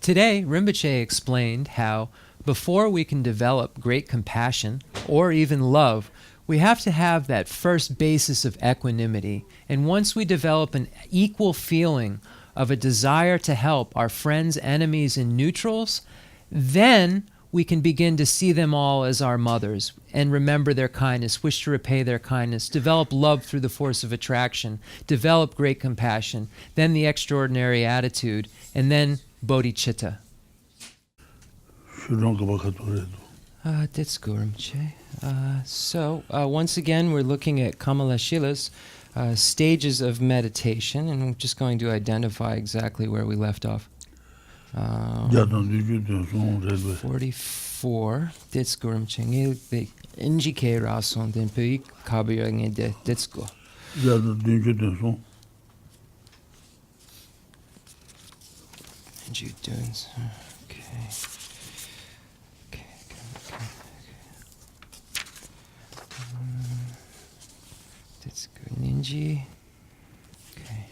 Today, Rinpoche explained how before we can develop great compassion or even love, we have to have that first basis of equanimity. And once we develop an equal feeling of a desire to help our friends, enemies, and neutrals, then we can begin to see them all as our mothers and remember their kindness, wish to repay their kindness, develop love through the force of attraction, develop great compassion, then the extraordinary attitude, and then bodhicitta. That's good, So, once again, we're looking at Kamalashila's stages of meditation, and I'm just going to identify exactly where we left off. 44. That's good. The NGK rason den pui kabiyang de that's good. And you doing okay. That's good. Ninji. Okay.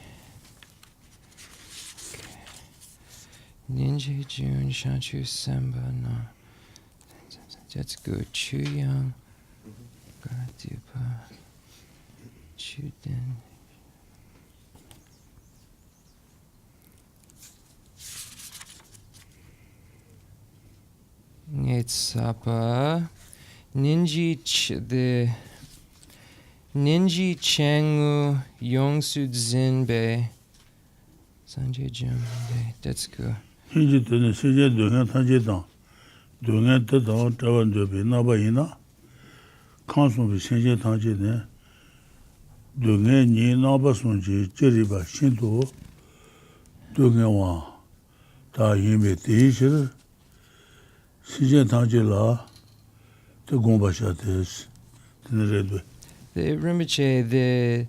Ninja Jun Shanchu Samba no. That's good. Chu Yang. Gadipa. Chu Den. It's Ninji the Ninji Chengmu Yongsu Zinbe Sanjay Jumbe. That's good. Hinji tene seje dunga tanje dang. Dunga te dang chawan jobe naba ina. Kansung bi seje tanje ne. Dunga ni naba sunji jeriba shinto. Dunga wa ta yinbe te ishir. Seje tanje la te gomba sha tes. Tene redwe. The Rinpoche, the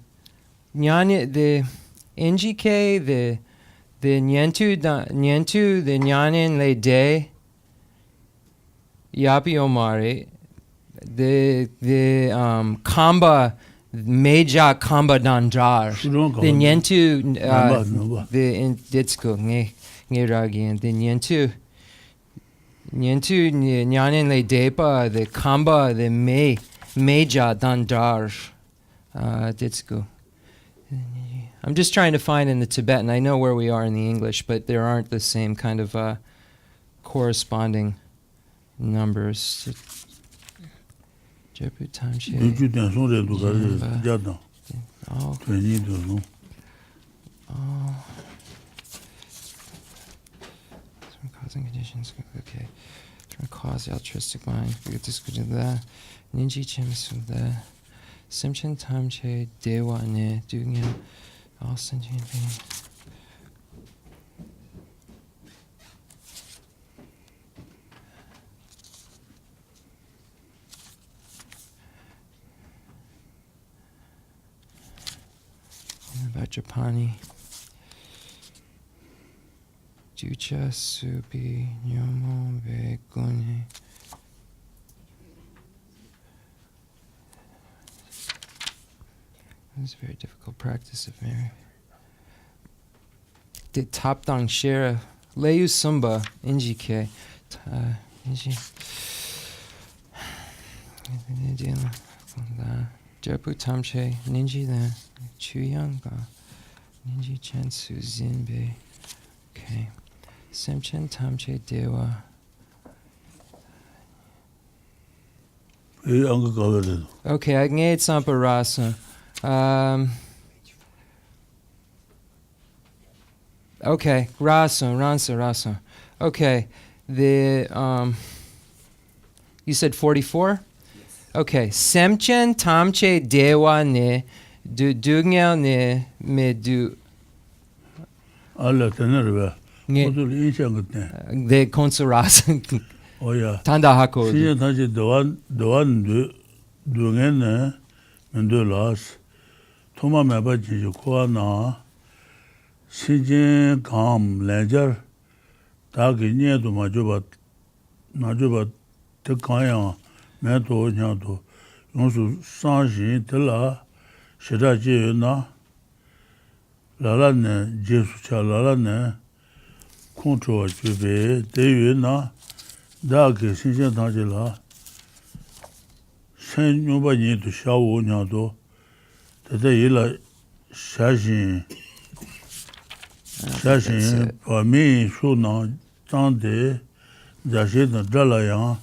Nyanya, the NGK, the Nyentu, the Nyanyan Le De, Yapi Omari, the Kamba, Meja Kamba Dandrar, the Nyentu, the Ditsko, Ngeragi, the Nyentu, Nyanyan Le Depa, the Kamba, the Meja Dandar. Ditsko. I'm just trying to find in the Tibetan. I know where we are in the English, but there aren't the same kind of corresponding numbers. Jepu Tamche. Causing conditions. Okay. Cause altruistic mind. We get this good to that. Ninji Chimsu the Simchin Tamche Dewa Ne doing all sentient beings. Vajrapani Jucha Supi Nyomo Vegone. It's a very difficult practice of Mary. The top dong share Leyu Sumba Injike Inji Jepu Tamche Ninji the Chuyanga Ninji Chansu Zinbe. Okay. Semchen Tamche Dewa. Okay, I can get Sampa Rasa. Okay, Rasa. Okay, the you said 44? Yes. Okay, Semchen Tamche Dewa ne du Dugnyal ne me du Allah tenerve. Kodul inşangutne. The Khensur Oh yeah. Tanda hako. Siya taje doan du dungen mendo las. Toma meba ji ko na. Sijin kam lejar. Ta gi nye do ma jobat. Na jobat te kaya me to nya to. Yonsu sanji te la shira ji na. La ne jesu cha la ne. control jube de na da ke sentient tanji la sen nyoba ni to sha wo nya do de yi la sha jin pa mi shu na tang de Geshe na Dalai ya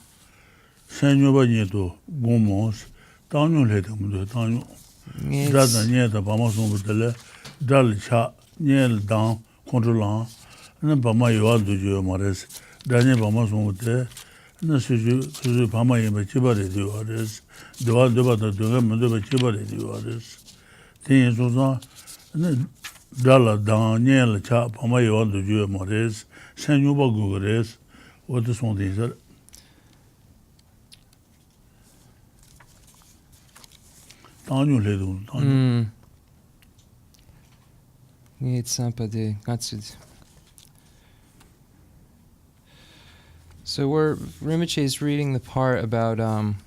sen nyoba ni to bon mons tang nyu le de mu tang nyu da da ni da ba ma so bu de le dal cha ni dang contrôlant ne ba ma yo du jo mares da ni ba ma so de ne su ju ba ma ye ba chi ba de du ares de ba da de me de ba chi ba de du ares tin so so ne dal da ni le cha ba ma yo du jo mares sen nyu ba gu res o de son des tang nyu le du tang nyu So Rinpoche is reading the part about, I'm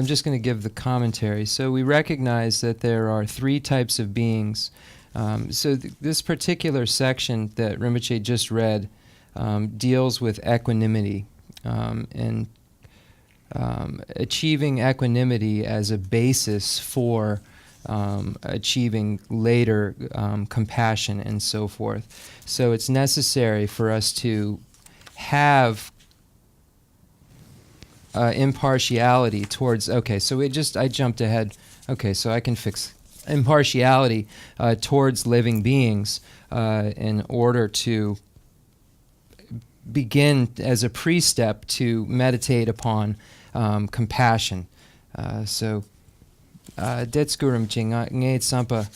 just going to give the commentary. So we recognize that there are three types of beings. This particular section that Rinpoche just read deals with equanimity and achieving equanimity as a basis for achieving later compassion and so forth. So it's necessary for us to have impartiality towards, I jumped ahead. Okay, so I can fix impartiality towards living beings in order to begin as a pre-step to meditate upon compassion. Detskurum ching ngay sampa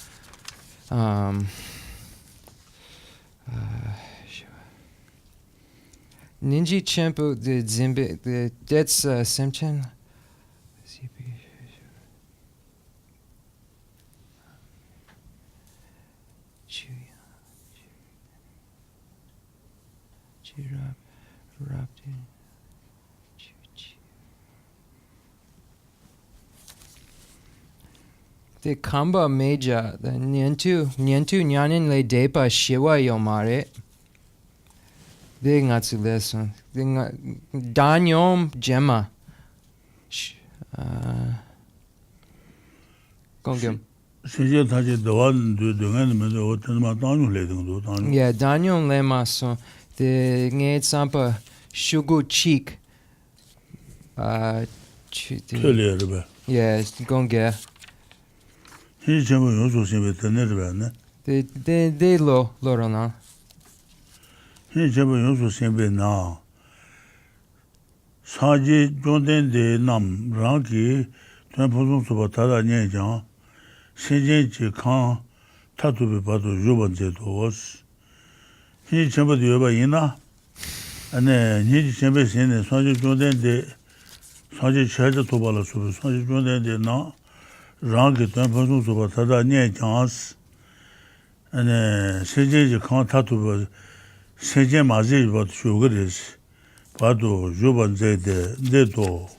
Ninji Chenpo the Zimbe the Dets Simchen The Kamba Meja, the Nyentu Nyanin le Depa Shiwa Yomare. The Ngatsu lesson. The Danyom Gemma. Gongim. Yeah, Danyom Lema so the Ngate Sampa Shugu Cheek. Yes, Gonga. He Chenmo Yosu Simbe Tenervane. De Lorona. He Chenmo Yosu Simbe na. Saji Jonden de Nam Ranki, Temposun Subatara Nyan, Sentient Khan, Tatu Batu Juban Zetos. He Chenmo de Yoba Ina, and then he Chenbe Sene, Saji Jonden de Saji Chaja Tobala Sub, Saji Jonden de Na. Rangi Temposun Subatara Nyan Jans, and Sentient Khan Tatu Sentient Mazi Bat Sugaris. Bado Juban Zede Dedo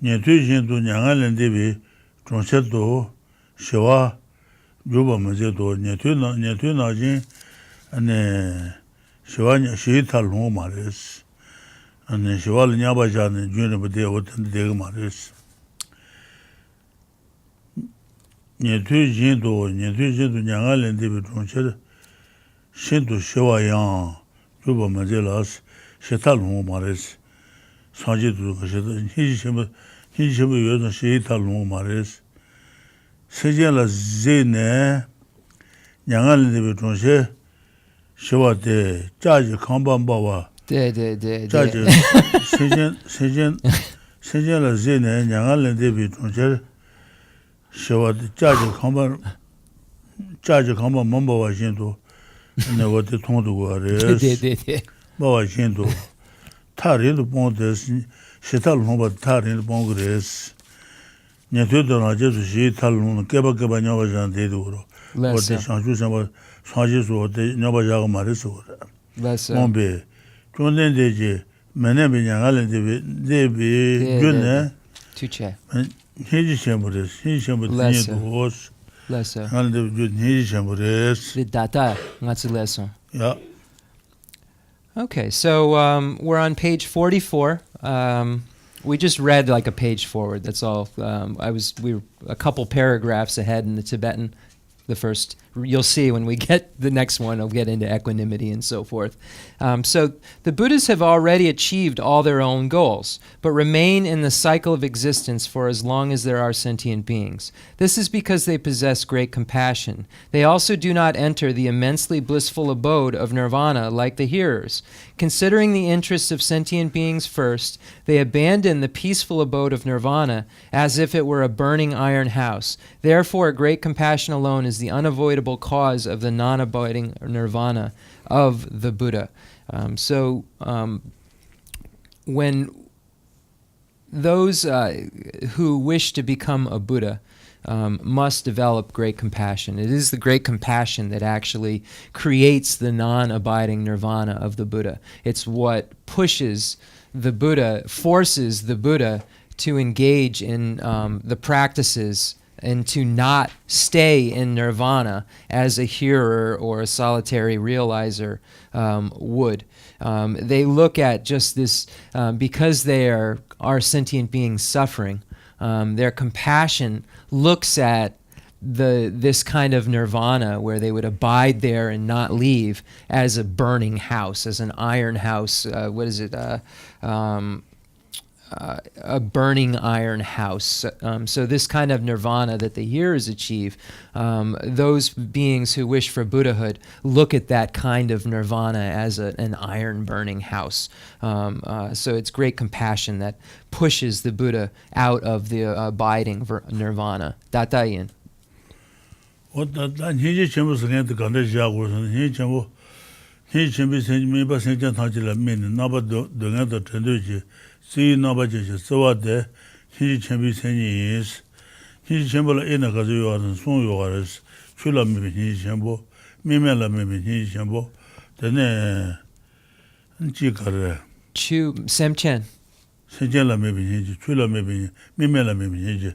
Nyetuishin to Nyangalan Devi, Tronseto, Shiva, Juba Mazedo, Nyetuna Jin, and Shiva Shita Lomaris, and Shiva Nyabajan, Juniper de Degmaris. Nyetuishin to Nyangalan Devi, Tronset, Shinto Shiva Yang, Juba Mazelas. Shetal Mares, Sanji to he young Shetal Mares. Sejala Zene, Yangal de Betronche, Shiva de Judge Kambambawa, Sejala Zene, Yangal de Betronche, Shiva de Judge Kamba Mambawa Shinto, and never the Tondu Bawa Shinto, Tarin the Pontes, Shetal Humba Tarin the Pongres, Nyatudan Ajesu Shetal, Kebakabanyavajan de Duro, what the Sanjus about Sanjus or the Nobajaga Mariso. Mombe, Jonden Deje, Menebi Yangalan Debi, June, Tuche. His chambers, his chambers, was lesser. And the his chambers. The data, that's a lesson. Yeah. Okay, so we're on page 44. We just read like a page forward. That's all. We were a couple paragraphs ahead in the Tibetan. The first, you'll see when we get the next one, I'll get into equanimity and so forth. So the Buddhists have already achieved all their own goals, but remain in the cycle of existence for as long as there are sentient beings. This is because they possess great compassion. They also do not enter the immensely blissful abode of nirvana like the hearers. Considering the interests of sentient beings first, they abandon the peaceful abode of nirvana as if it were a burning iron house. Therefore, great compassion alone is the unavoidable cause of the non-abiding nirvana of the Buddha. When those who wish to become a Buddha must develop great compassion. It is the great compassion that actually creates the non-abiding nirvana of the Buddha. It's what pushes the Buddha, forces the Buddha to engage in the practices and to not stay in nirvana as a hearer or a solitary realizer would. They look at just this, because they are sentient beings suffering, their compassion looks at this kind of nirvana where they would abide there and not leave as a burning house, as an iron house. A burning iron house. So this kind of nirvana that the hearers achieve, those beings who wish for Buddhahood look at that kind of nirvana as an iron burning house. So it's great compassion that pushes the Buddha out of the abiding nirvana. Datayin. See no budget, so what the he champion is. He chamber in a gazu and soon you are as Chula maybe he chambo, Mimela maybe he chambo, then Chikara. Chu Semchen. Sentient maybe he, Chula maybe, Mimela maybe he.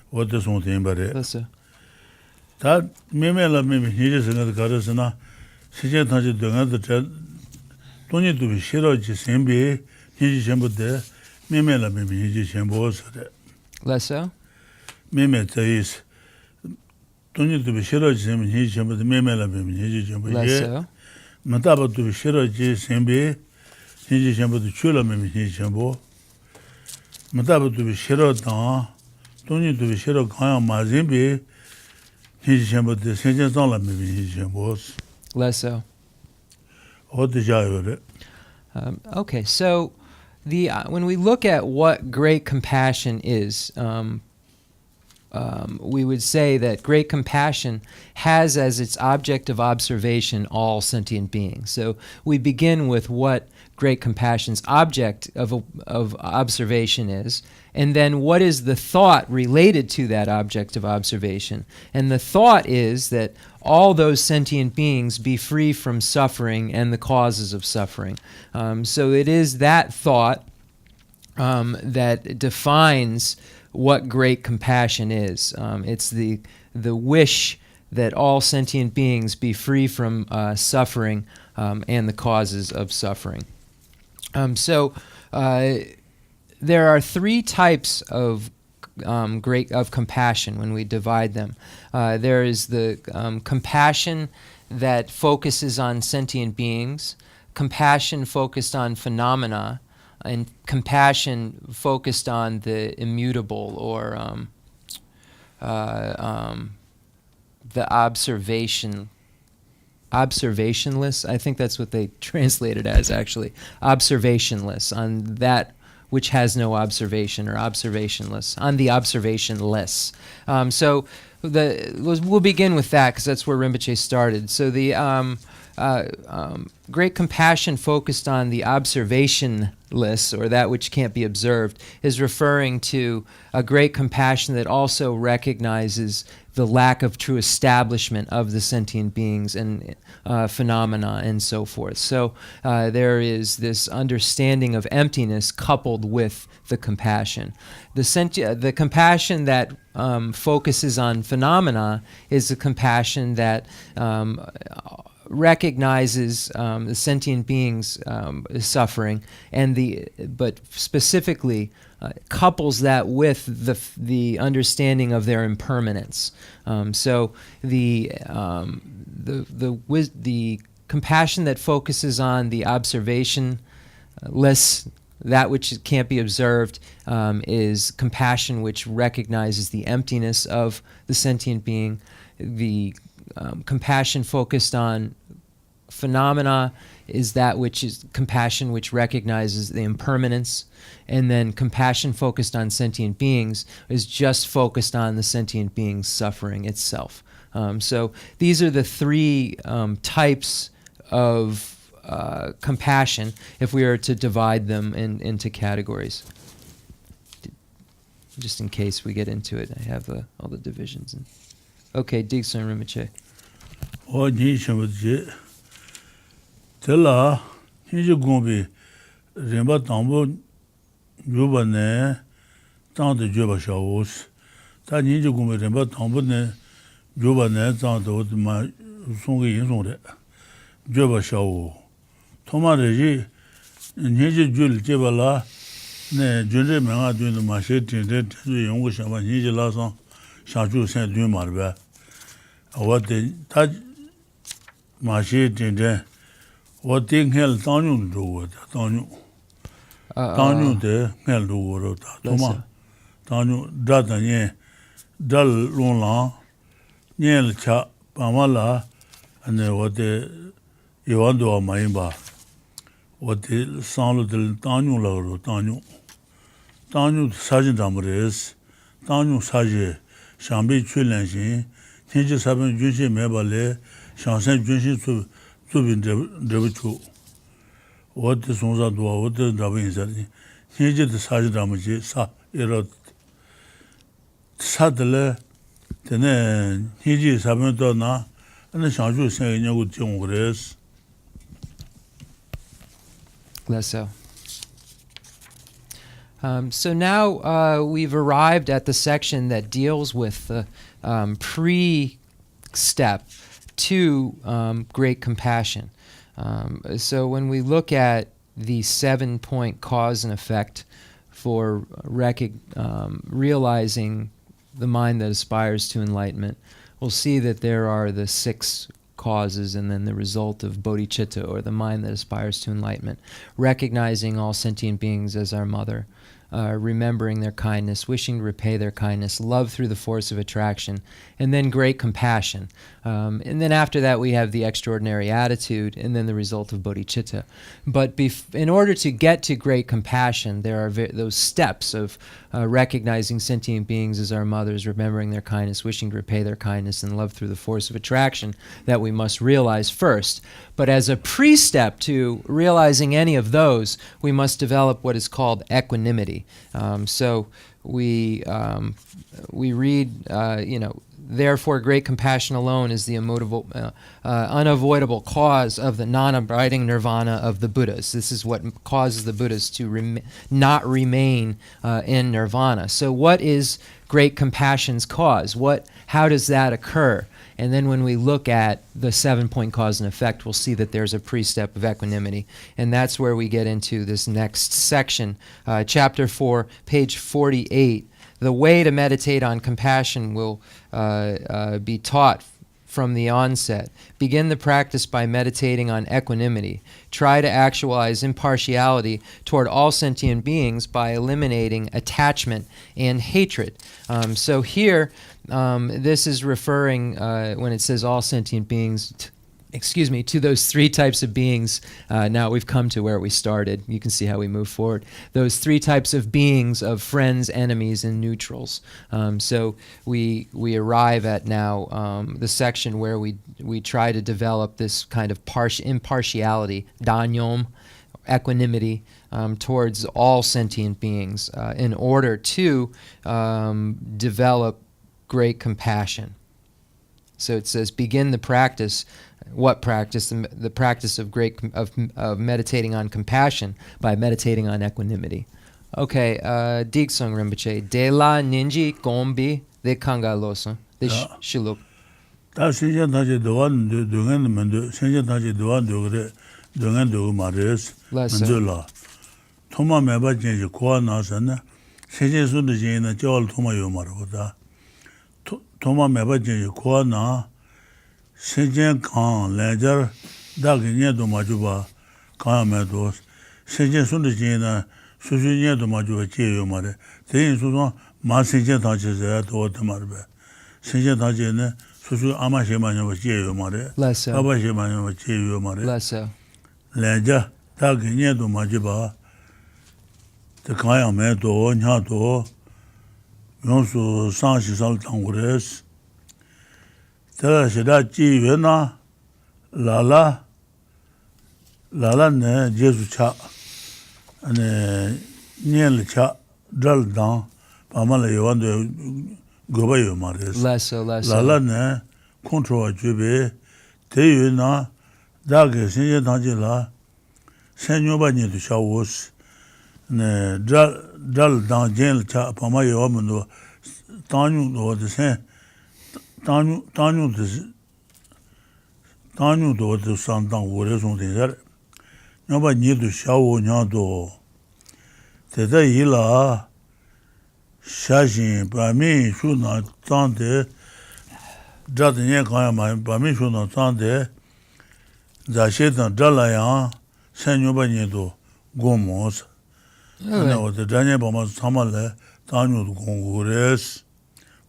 What does one thing but it? That Mimela maybe he is another goddess and a Sentient doing other don't need to be shiro, same be, he chamber there. Mimela maybe he chambos. Less so? Mimeta is don't need to be shiro, he chamber the Mimela maybe he chamber. Less so? Mataba to be shiro, same be, he chamber the Chula maybe he chambo. Mataba to be shiro down, don't need to be shiro, Kaya Mazimbi, he chamber the sentient maybe he chambos. Less so? What the jay? Okay, so when we look at what great compassion is, we would say that great compassion has as its object of observation all sentient beings. So we begin with what great compassion's object of observation is, and then what is the thought related to that object of observation. And the thought is that all those sentient beings be free from suffering and the causes of suffering. So it is that thought that defines what great compassion is. It's the wish that all sentient beings be free from suffering and the causes of suffering. There are three types of compassion when we divide them. There is the compassion that focuses on sentient beings, compassion focused on phenomena, and compassion focused on the immutable or the observationless. I think that's what they translate it as, actually. Observationless, on that which has no observation, or observationless, on the observationless. We'll begin with that because that's where Rinpoche started. So the great compassion focused on the observationless, or that which can't be observed, is referring to a great compassion that also recognizes the lack of true establishment of the sentient beings and phenomena and so forth. So there is this understanding of emptiness coupled with the compassion. The compassion that focuses on phenomena is a compassion that recognizes the sentient beings' suffering, but specifically couples that with the understanding of their impermanence. So the compassion that focuses on the observationless, that which can't be observed, is compassion which recognizes the emptiness of the sentient being. The compassion focused on phenomena is that which is compassion which recognizes the impermanence. And then compassion focused on sentient beings is just focused on the sentient being's suffering itself. So these are the three types of compassion, if we are to divide them into categories. Just in case we get into it, I have all the divisions. Okay, Khensur Rinpoche. Tela, hinji gombi, rinpa tambo juba ne, tangde juba shaos. Ta hinji gombi rinpa tambo ne, juba ne, tangde wad ma songi yin songde. Juba shao. Toma reji, hinji jul jeba la, ne, junre menga dun ma she tinte, tenzu yungu shaba, hinji la sang, shangchu sen dun marba. Awate, ta ma she tinte, what thing hell Tanyu do Tanyu de hell do Toma Tanyu Datanye Dal Longla Niel Cha Pamala and what the Yawando Maimba what the sound del Tanyu Laro Tanyu Sergeant Amres Tanyu Sage Shambi Chulanjin Tinja Sabin Junshi Mebale Shansen Junshi to be Devichu. What the Sonza do, what the Davin said. He did the Sergeant Damaji, Sa Erot Sadele, then he did Sabentona, and the Shanju saying you would young grace. Less so. So now we've arrived at the section that deals with the pre-step to great compassion. So when we look at the 7-point cause and effect for realizing the mind that aspires to enlightenment, we'll see that there are the 6 causes and then the result of bodhicitta, or the mind that aspires to enlightenment. Recognizing all sentient beings as our mother, remembering their kindness, wishing to repay their kindness, love through the force of attraction, and then great compassion. And then after that we have the extraordinary attitude, and then the result of bodhicitta. But in order to get to great compassion, there are those steps of recognizing sentient beings as our mothers, remembering their kindness, wishing to repay their kindness, and love through the force of attraction that we must realize first. But as a pre-step to realizing any of those, we must develop what is called equanimity. So we read, therefore great compassion alone is the unavoidable cause of the non-abiding nirvana of the Buddhas. This is what causes the Buddhas to not remain in nirvana. So what is great compassion's cause? How does that occur? And then when we look at the 7-point cause and effect, we'll see that there's a pre-step of equanimity. And that's where we get into this next section, chapter 4, page 48. The way to meditate on compassion will be taught from the onset. Begin the practice by meditating on equanimity. Try to actualize impartiality toward all sentient beings by eliminating attachment and hatred. So here, this is referring, when it says all sentient beings, to those 3 types of beings. Now we've come to where we started. You can see how we move forward. Those 3 types of beings, of friends, enemies, and neutrals. So we arrive at now the section where we try to develop this kind of impartiality, danyom, equanimity, towards all sentient beings in order to develop great compassion. So it says, begin the practice. What practice? The practice of meditating on compassion by meditating on equanimity. Okay, Khensur Rinpoche, de la ninji gombi de kanga losa de shiluk. 다 sentient tantric doan dungan mendo sentient tantric doan dogre dungan dog mares mendola thoma meba jenje ko na sana sentient sun de jena jol thoma yo maroda thoma meba jenje ko na sentient kan ledger dag nye do majuba kan me do sentient sun de jena susu nye do majuba che yo mare den suso ma sentient tantric za do de marbe sentient tantric ne 수수 아마 제만요 제요 말에 Less so. 아바 제만요 제요 말에 Less so. 레자 다 그녀도 맞지 봐. 그 가야 매도 냐도 용수 상시설 당고레스 대라시다 지외나 라라네 제수차 아니 니엘차 달당 바말에 요한도 gobayo mares Less so. lala ne control jube teyu na dage senje tanje la senyo ba ni du shawos ne dal dan jel cha pama yo mno tanyu do de sen tanyu do de san dang wo le song de jar nyo ba ni du shawo nya do te da yi la 샤신 바미 슈나 탄데 자드네 가야마 바미 슈나 탄데 자셰다 달라야 세뇨바니도 고모스 나 어디 다냐 보면 사말레 다뉴도 공고레스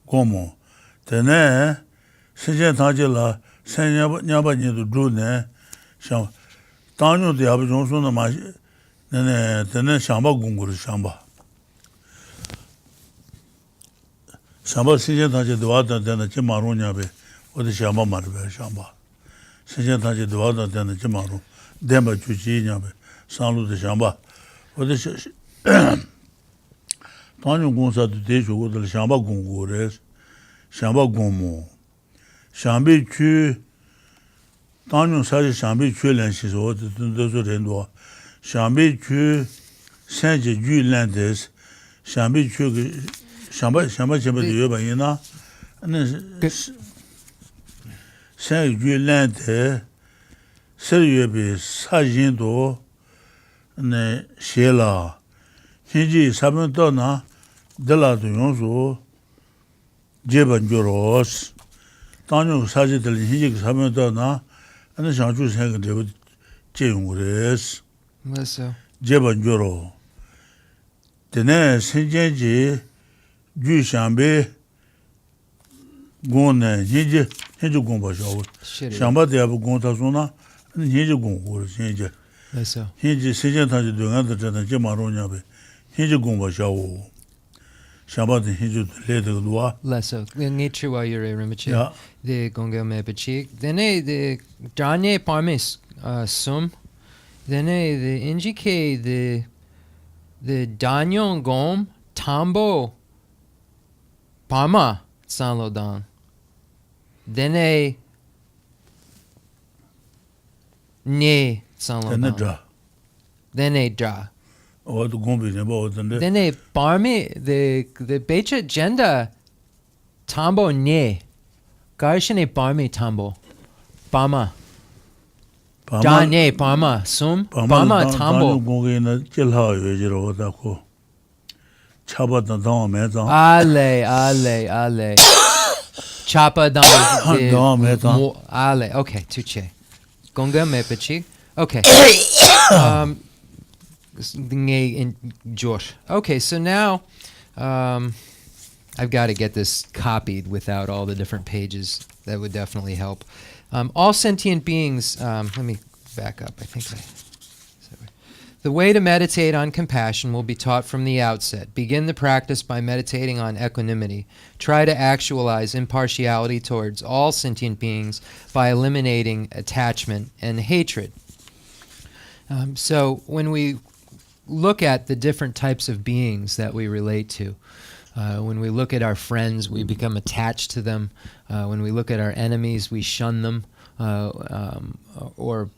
고모 데네 세제 다질라 세뇨바니도 두네 샤 다뉴도 야부 종소나 마시 네네 데네 샤바 공고르 샤바 Shamba sentient tantric dvada dana che maru nyabe ode shamba marbe shamba sentient tantric dvada dana che maru demba chuchi nyabe sanlu de shamba ode tanyu gonsa de jogo de shamba gongores shamba gomo shambi chu tanyu sa shambi chu len shi so de so ren do shambi chu senje ju landes shambi chu shamba chemba de yoba ina ne sen yu lan de ser yobe sa jin do ne shela hinji sabun to na de la do yonzo jeban joros tanyo sa ji de hinji sabun to na ane shang chu sen de je yong res Less so. jeban joro dene senjenji 주 샴베 고네 니제 공부하고 Shit. 샴바데하고 공타소나 니제 공부를 니제 Less so. 니제 세전타지 동안도 전에 제 마로냐베 니제 공부하고 샴바데 니제 레드도와 Less so. Nature while you're a Rinpoche. Yeah. The Gonga Mepachi. Then the Danye Parmis Sum. Then the Injike the Danyon Gom Tambo Parma Sanlodan. Then Ne Sanlodan. 데네자 Then Dra. 어도 공부네 뭐 어떤데 Then Barmi the Becha Genda Tambo Ne. Garshine Barmi Tambo. Bama. Danye Bama Sum. Bama Tambo. 공부에는 찔하 외지로 오다고 차바다 다음에서 Ale. Chapa dan. Ale. Okay, tuche. Gonga mepachi. Okay. In Josh. Okay, so now I've got to get this copied without all the different pages. That would definitely help. All sentient beings. Let me back up. I think the way to meditate on compassion will be taught from the outset. Begin the practice by meditating on equanimity. Try to actualize impartiality towards all sentient beings by eliminating attachment and hatred. So when we look at the different types of beings that we relate to, when we look at our friends, we become attached to them. When we look at our enemies, we shun them or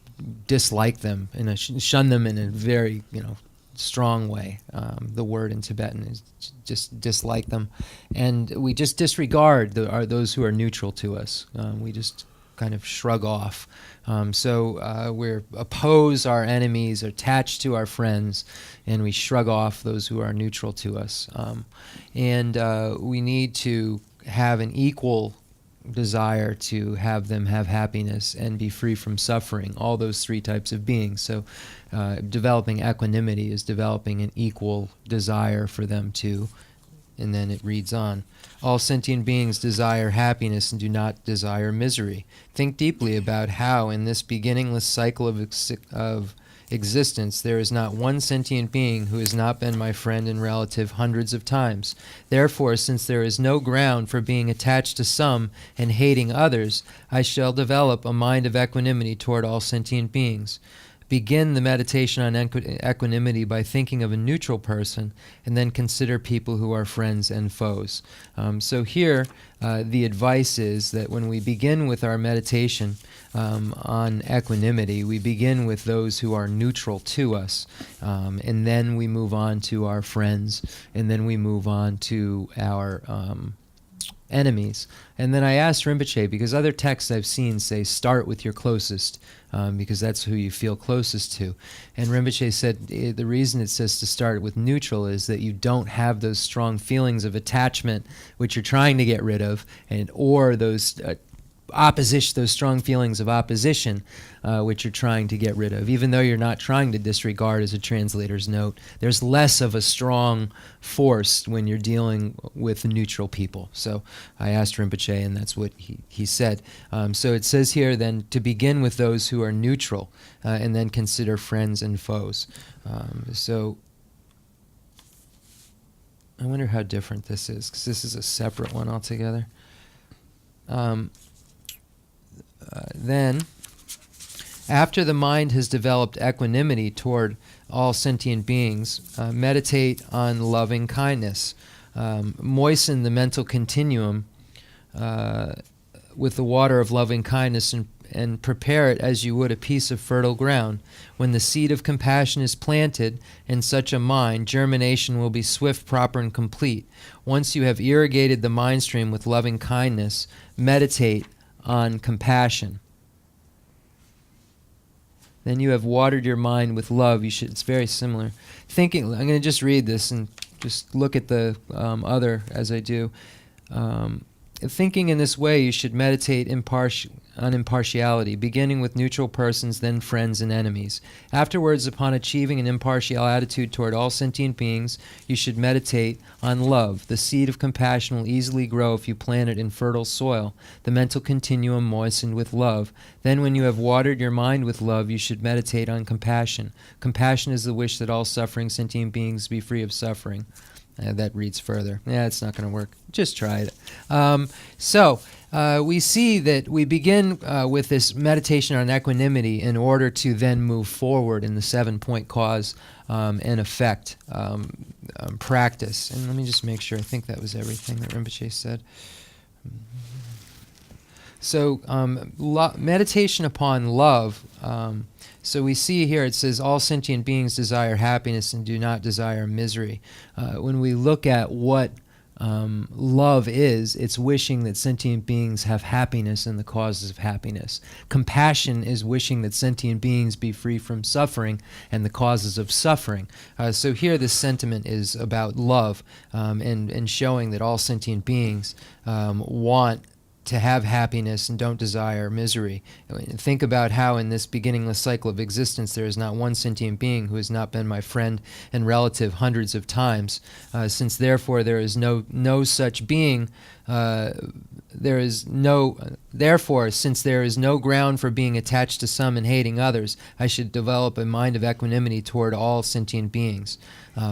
dislike them, shun them in a very, strong way. The word in Tibetan is just dislike them. And we just disregard those who are neutral to us. We just kind of shrug off. We oppose our enemies, attach to our friends, and we shrug off those who are neutral to us. We need to have an equal desire to have them have happiness and be free from suffering, all those three types of beings. So developing equanimity is developing an equal desire for them to, and then it reads on. All sentient beings desire happiness and do not desire misery. Think deeply about how in this beginningless cycle of existence there is not one sentient being who has not been my friend and relative hundreds of times. Therefore, since there is no ground for being attached to some and hating others, I shall develop a mind of equanimity toward all sentient beings. Begin the meditation on equanimity by thinking of a neutral person, and then consider people who are friends and foes. So here, the advice is that when we begin with our meditation on equanimity, we begin with those who are neutral to us, and then we move on to our friends, and then we move on to our enemies. And then I asked Rinpoche, because other texts I've seen say start with your closest, because that's who you feel closest to. And Rinpoche said the reason it says to start with neutral is that you don't have those strong feelings of attachment which you're trying to get rid of, or those those strong feelings of opposition which you're trying to get rid of. Even though you're not trying to disregard, as a translator's note, there's less of a strong force when you're dealing with neutral people. So I asked Rinpoche, and that's what he said. So it says here then to begin with those who are neutral, and then consider friends and foes. So I wonder how different this is, because this is a separate one altogether. Then, after the mind has developed equanimity toward all sentient beings, meditate on loving kindness. Moisten the mental continuum with the water of loving kindness, and prepare it as you would a piece of fertile ground. When the seed of compassion is planted in such a mind, germination will be swift, proper, and complete. Once you have irrigated the mind stream with loving kindness, meditate on compassion. Then you have watered your mind with love. It's very similar. Thinking, I'm going to just read this and just look at the other as I do. Thinking in this way, you should meditate on impartiality, beginning with neutral persons, then friends and enemies. Afterwards, upon achieving an impartial attitude toward all sentient beings, you should meditate on love. The seed of compassion will easily grow if you plant it in fertile soil, the mental continuum moistened with love. Then when you have watered your mind with love, you should meditate on compassion. Compassion is the wish that all suffering sentient beings be free of suffering. That reads further. Yeah, it's not going to work. Just try it. We see that we begin with this meditation on equanimity in order to then move forward in the 7-point cause and effect practice. And let me just make sure. I think that was everything that Rinpoche said. So meditation upon love. So we see here it says all sentient beings desire happiness and do not desire misery. When we look at what love is, it's wishing that sentient beings have happiness and the causes of happiness. Compassion is wishing that sentient beings be free from suffering and the causes of suffering. So here this sentiment is about love and showing that all sentient beings want to have happiness and don't desire misery. Think about how in this beginningless cycle of existence there is not one sentient being who has not been my friend and relative hundreds of times. Since therefore there is no such being, therefore, since there is no ground for being attached to some and hating others, I should develop a mind of equanimity toward all sentient beings.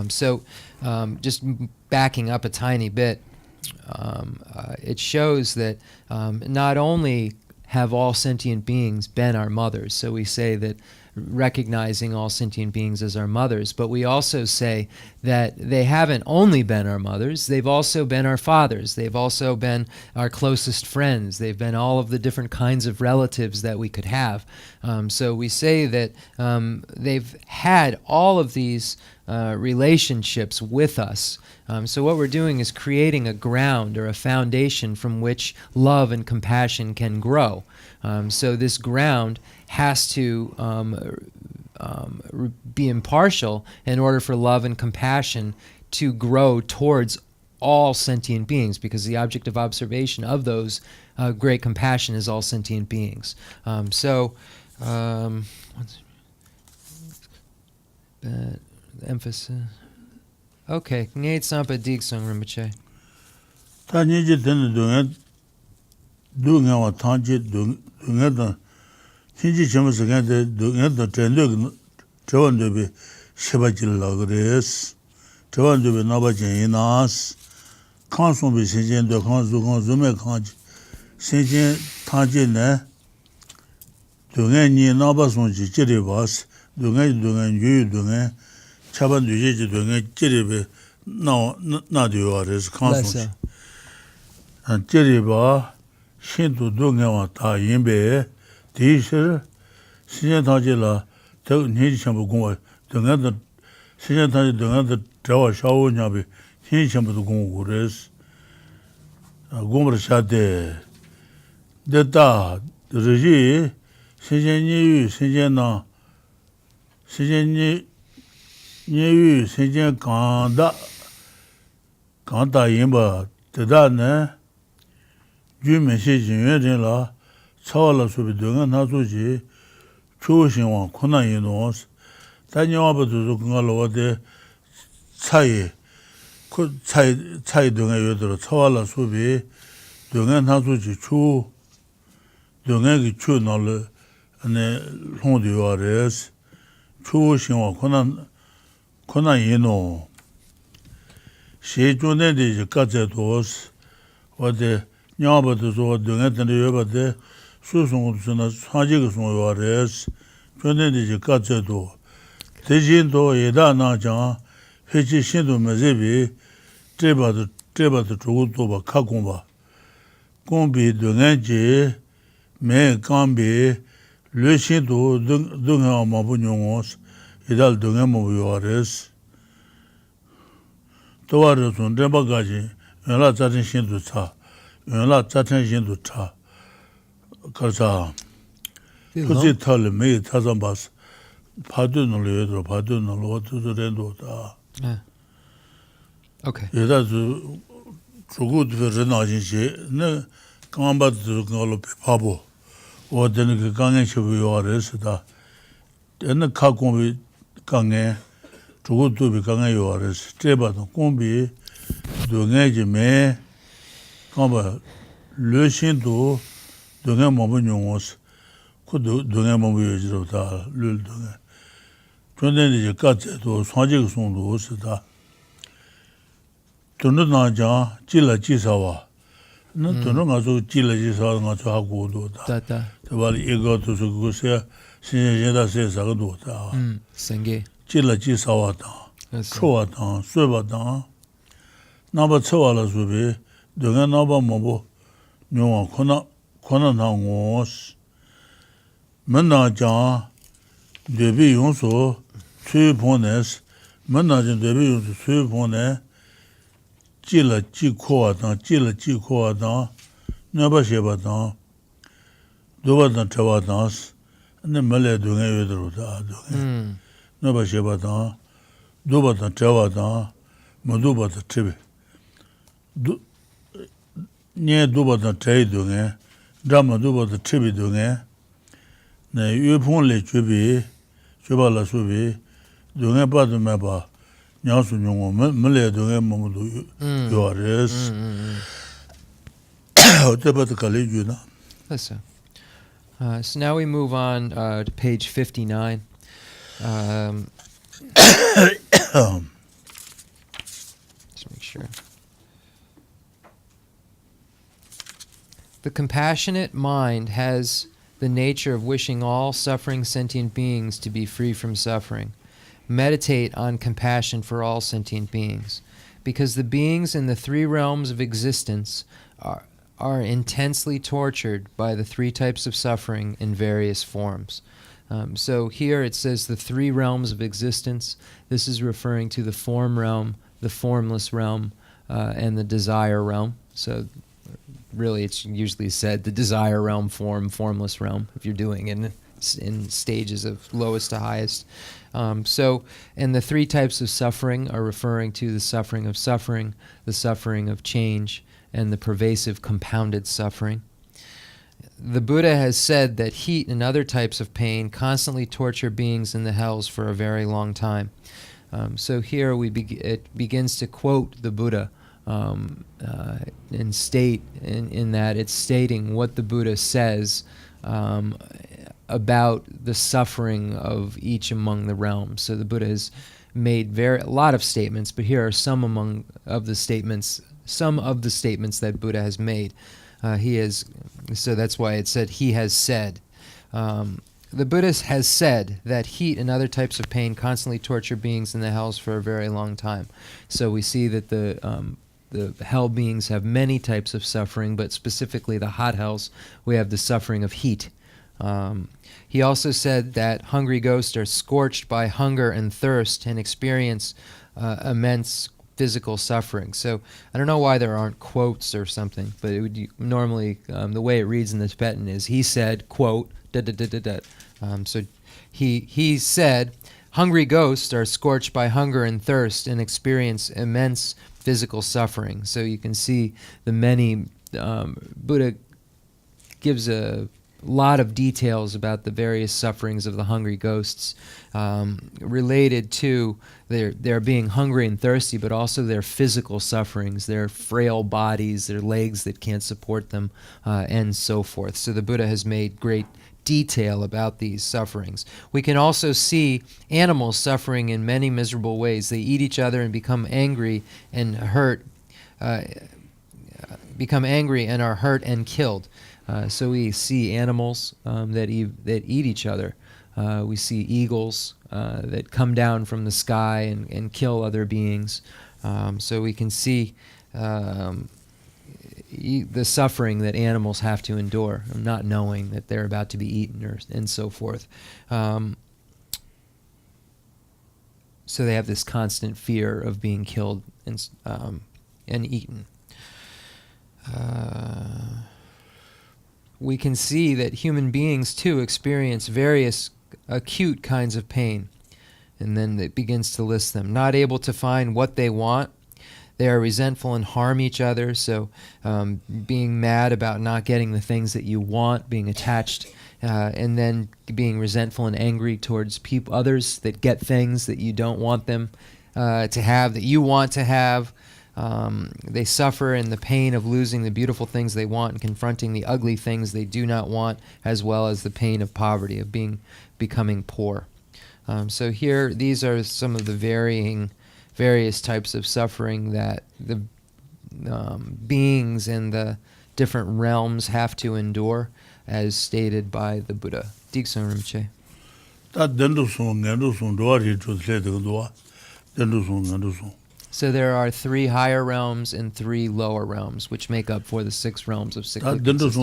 Just backing up a tiny bit, it shows that not only have all sentient beings been our mothers, so we say that recognizing all sentient beings as our mothers, but we also say that they haven't only been our mothers, they've also been our fathers, they've also been our closest friends, they've been all of the different kinds of relatives that we could have. So we say that they've had all of these relationships with us. So what we're doing is creating a ground or a foundation from which love and compassion can grow. So this ground has to be impartial in order for love and compassion to grow towards all sentient beings, because the object of observation of those great compassion is all sentient beings. Emphasis. Okay, ngay sampa digsong Rinpoche. Ta nyeje tene du nga wa tangje du nga da hinji chema sagan de du nga da tendo chawan de be sheba jil la gres chawan de be na ba jen inas kan son be shenjen de kan zu me kan shenjen tangje ne du nga ni na ba son ji jere bas du nga yu chaban du je du nga jere be na de wa res kan son jeriba shindu dungawa ta yinbe diishir sinyan tangji la teg nyenji chambu gongwa dunganda sinyan tangji dunganda trawa shawo nyabi nyenji chambu du gongwa gores gongwa shade deta riji sinyan nyeyu sinyan na sinyan nyeyu sinyan kanda yinba deta ne jumen shi jin yue rin la cawa la subi dunga na su ji chu xin wang kuna yin nos ta nyawa pa tu su kunga lo wade cayi dunga yue dara cawa la subi dunga na su ji chu dunga ki chu na le long di yuwa res chu xin wang kuna yin no shi ju ne di ji ka zai dos wade nyāpa so dunga tanda yoba de su sung suna sanji ka sung yuwa res chonde de je ka tse do de jin do yeda na jang pechi shin do meze bi treba to chogu to ba ka gong ba gong bi dunga je me kan bi le shin do dunga ma bu nyongos yeda dunga ma bu yuwa res to wa re sun treba ga ji yala zaten shin do cha la zaten shin do cha kaza kuzi tal me tazam bas padu no le do padu no lo to de do da Okay. yeda zu chugu de rena jin che ne kan ba de ngalo pe pabo o de ne kan nge chu yo res da de ka kon bi kan nge chugu du bi kan nge yo res te ba do kon bi do nge je me kan ba le shin do dunga mabu nyongos ku dunga mabu yojiro da lul dunga chonde ni je ka tse do sanji ku song do se da tunu na jang ji la ji sa wa na tunu nga zo ji la ji sa nga zo ha gu do da Da. de ba li ego to su ku se sin je da se sa do da Senge. ji la ji sa wa da That's cho wa da sui ba da na ba cho wa la su bi dunga na ba mabu nyongwa kona na ngos mena jang debi yung so cui pones mena jang debi yung so cui pones ji la ji kuwa dang nyaba sheba dang doba dang chawa dang ane mele dunga yodaro da dunga nyaba sheba dang doba dang chawa dang madoba dang chibi nye doba dang chayi dunga drama duba da chibi dunga ne yupon le chubi chuba la subi dunga pa du me ba nyasu nyongo mele dunga mamudu yuwa res te pa ta kali ju na That's so now we move on to page 59. Just make sure. The compassionate mind has the nature of wishing all suffering sentient beings to be free from suffering. Meditate on compassion for all sentient beings, because the beings in the three realms of existence are intensely tortured by the three types of suffering in various forms. So here it says the three realms of existence. This is referring to the form realm, the formless realm, and the desire realm. So really it's usually said the desire realm, formless realm, if you're doing it in stages of lowest to highest. And the three types of suffering are referring to the suffering of change, and the pervasive compounded suffering. The Buddha has said that heat and other types of pain constantly torture beings in the hells for a very long time. So here it begins to quote the Buddha and state in that it's stating what the Buddha says about the suffering of each among the realms. So the Buddha has made a lot of statements, but here are some of the statements that Buddha has made. So that's why it said he has said. The Buddha has said that heat and other types of pain constantly torture beings in the hells for a very long time. So we see that the hell beings have many types of suffering, but specifically the hot hells, we have the suffering of heat. He also said that hungry ghosts are scorched by hunger and thirst and experience immense physical suffering. So I don't know why there aren't quotes or something, but it would normally, the way it reads in the Tibetan is, he said, quote, da da da da da. So he said, hungry ghosts are scorched by hunger and thirst and experience immense physical suffering. So you can see the many, Buddha gives a lot of details about the various sufferings of the hungry ghosts related to their being hungry and thirsty, but also their physical sufferings, their frail bodies, their legs that can't support them, and so forth. So the Buddha has made great detail about these sufferings. We can also see animals suffering in many miserable ways. They eat each other and become angry and hurt, are hurt and killed. So we see animals that eat each other. We see eagles that come down from the sky and kill other beings. So we can see the suffering that animals have to endure, not knowing that they're about to be eaten and so forth. So they have this constant fear of being killed and eaten. We can see that human beings, too, experience various acute kinds of pain. And then it begins to list them. Not able to find what they want. They are resentful and harm each other. So being mad about not getting the things that you want, being attached, and then being resentful and angry towards others that get things that you don't want them to have, that you want to have. They suffer in the pain of losing the beautiful things they want and confronting the ugly things they do not want, as well as the pain of poverty, of becoming poor. So here, these are some of the various types of suffering that the beings in the different realms have to endure, as stated by the Buddha. Geshe Rinpoche. So there are 3 higher realms and 3 lower realms, which make up for the 6 realms of cyclic existence.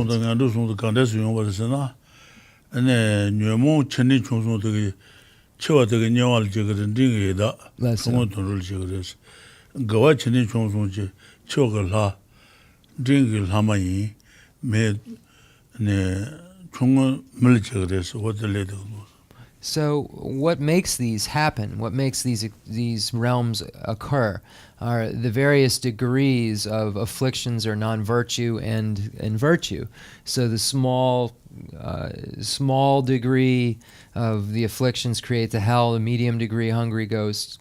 So what makes these happen, what makes these realms occur, are the various degrees of afflictions or non-virtue and virtue. So the small degree of the afflictions create the hell, the medium degree hungry ghosts.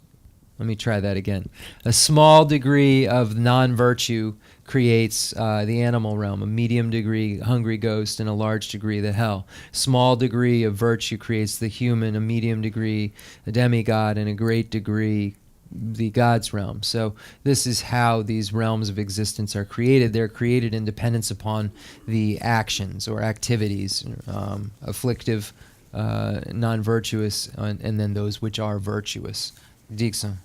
Let me try that again. A small degree of non-virtue creates the animal realm, a medium degree hungry ghost, and a large degree the hell. Small degree of virtue creates the human, a medium degree a demigod, and a great degree the God's realm. So this is how these realms of existence are created. They're created in dependence upon the actions or activities, afflictive, non-virtuous, and then those which are virtuous. Dixon.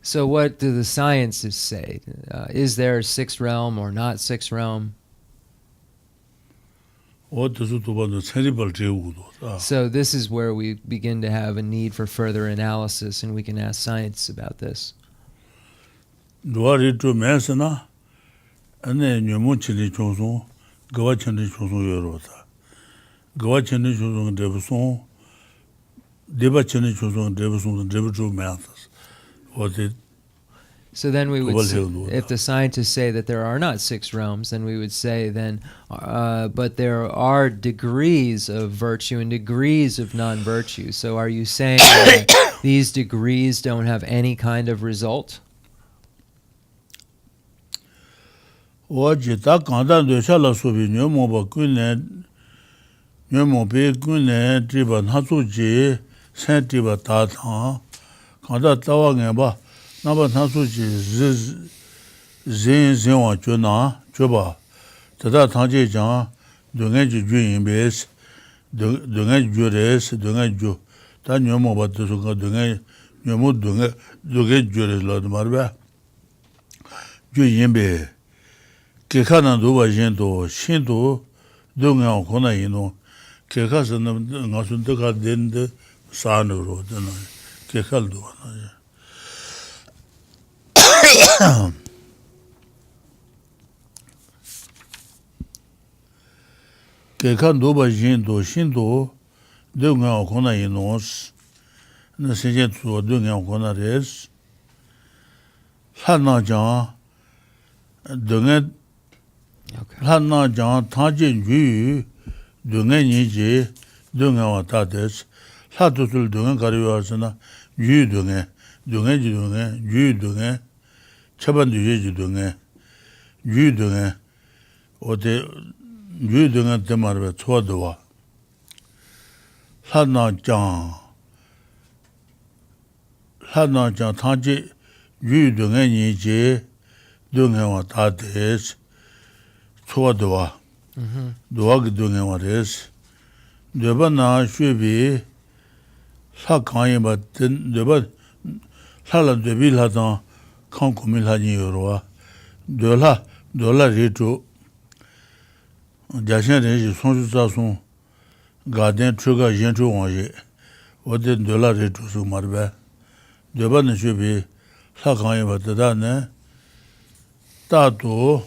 So what do the sciences say? Is there a 6th realm or not 6th realm? So this is where we begin to have a need for further analysis, and we can ask science about this. So then we would say, if the scientists say that there are not 6 realms, then we would say then, but there are degrees of virtue and degrees of non-virtue. So are you saying that these degrees don't have any kind of result? Naba Tansuji Zin wa Juna, Juba, Tada Tanji Jan, Dungaji Juin Base, Dungaji Jures, Dungaju, Tanyomo Batuka, Dungay, Yomu Dunga Jures Lord Marba, Juin Be, Kekana Duba Jento, Shinto, Dunga Kona Ino, Kekasan Nasuntuka Dende, Sanu Road, Kekaldu. Kekan doba jindo shindo dunga okona inos na sentient so dunga okona res hana jan dunga hana jan tajin ju dunga niji dunga wata des hatusul dunga kariwasana ju dunga ju dunga chaban du dunga ju dunga ote ju dunga temarbe tsodowa hana jan tanji ju dunga niji dunga wa tades tsodowa dowa dunga wa res deba na shubi sa kanyi ba deba sala debi la dan kan kumi la ni yorwa dola ritu jashen renji sonju sa son garden truga jenchu wanje ode dola ritu su marbe deba na shubi sa kanyi ba tada ne tato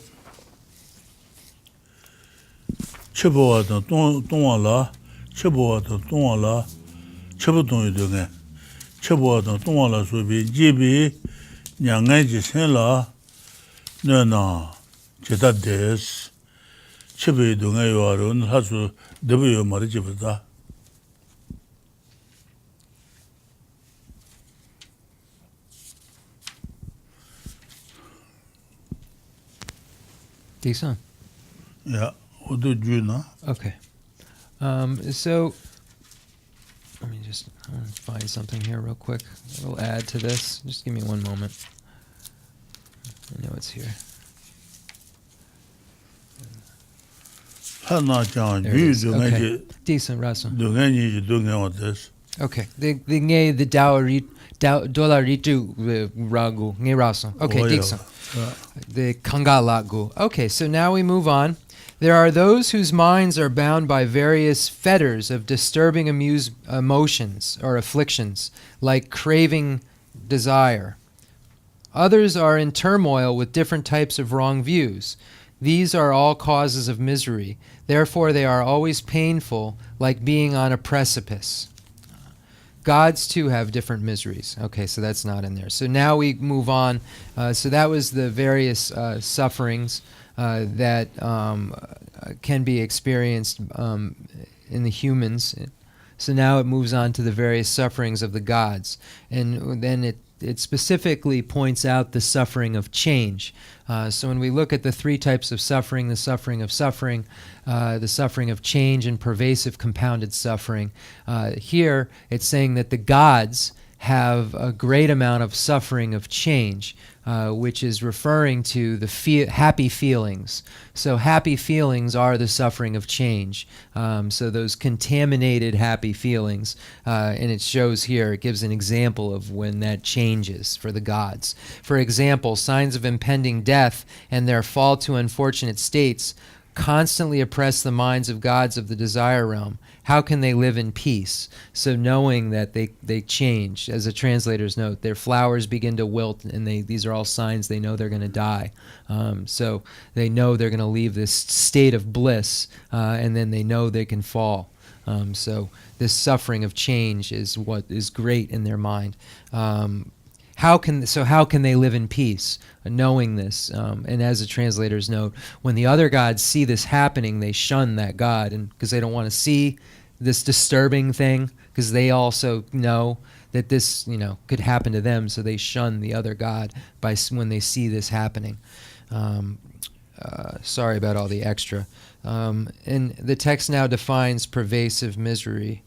chebo wa dan tongwa la chebo wa dan tongwa la chebo tongyu dunga chebo wa dan tongwa la subi jibi nyangay sen la nana cheta des chebe dunga yuwarun hasu debu yu mara jibata. Decent. Yeah, udu juna. Okay. So let me just find something here real quick. We'll add to this. Just give me one moment. I know it's here. There it is. Okay. Decent, Raso. Okay. The dollar ritu ragu nge Raso. Okay, decent. The kangalagu. Okay, so now we move on. There are those whose minds are bound by various fetters of disturbing emotions or afflictions, like craving, desire. Others are in turmoil with different types of wrong views. These are all causes of misery. Therefore, they are always painful, like being on a precipice. Gods, too, have different miseries. Okay, so that's not in there. So now we move on. So that was the various sufferings that can be experienced in the humans. So now it moves on to the various sufferings of the gods. And then it specifically points out the suffering of change. So when we look at the 3 types of suffering, the suffering of change and pervasive compounded suffering, here it's saying that the gods have a great amount of suffering of change, which is referring to the happy feelings. So happy feelings are the suffering of change. So those contaminated happy feelings, and it shows here, it gives an example of when that changes for the gods. For example, signs of impending death and their fall to unfortunate states constantly oppress the minds of gods of the desire realm, how can they live in peace? So knowing that they change, as a translator's note, their flowers begin to wilt, and these are all signs they know they're going to die. So they know they're going to leave this state of bliss, and then they know they can fall. So this suffering of change is what is great in their mind. How can they live in peace, knowing this? And as a translator's note, when the other gods see this happening, they shun that god, and because they don't want to see this disturbing thing, because they also know that this, could happen to them, so they shun the other god when they see this happening. Sorry about all the extra. And the text now defines pervasive misery.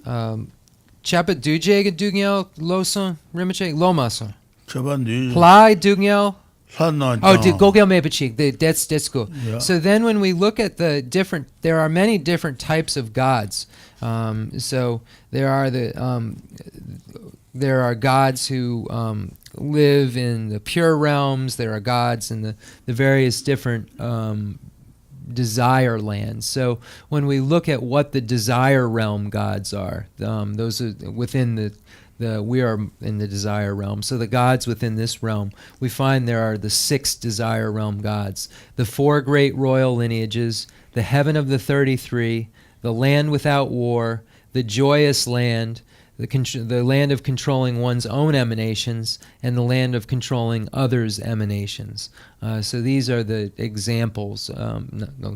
Chapa duje dugyo Losang Rinpoche Lomason. Plai dugyo. Oh, gogel mepachik. That's good. Yeah. So then, when we look at there are many different types of gods. So there are gods who live in the pure realms. There are gods in the various different desire lands. So when we look at what the desire realm gods are, those are within we are in the desire realm. So the gods within this realm, we find there are the 6 desire realm gods, the 4 great royal lineages, the heaven of the 33, the land without war, the joyous land, the land of controlling one's own emanations, and the land of controlling others' emanations. So these are the examples.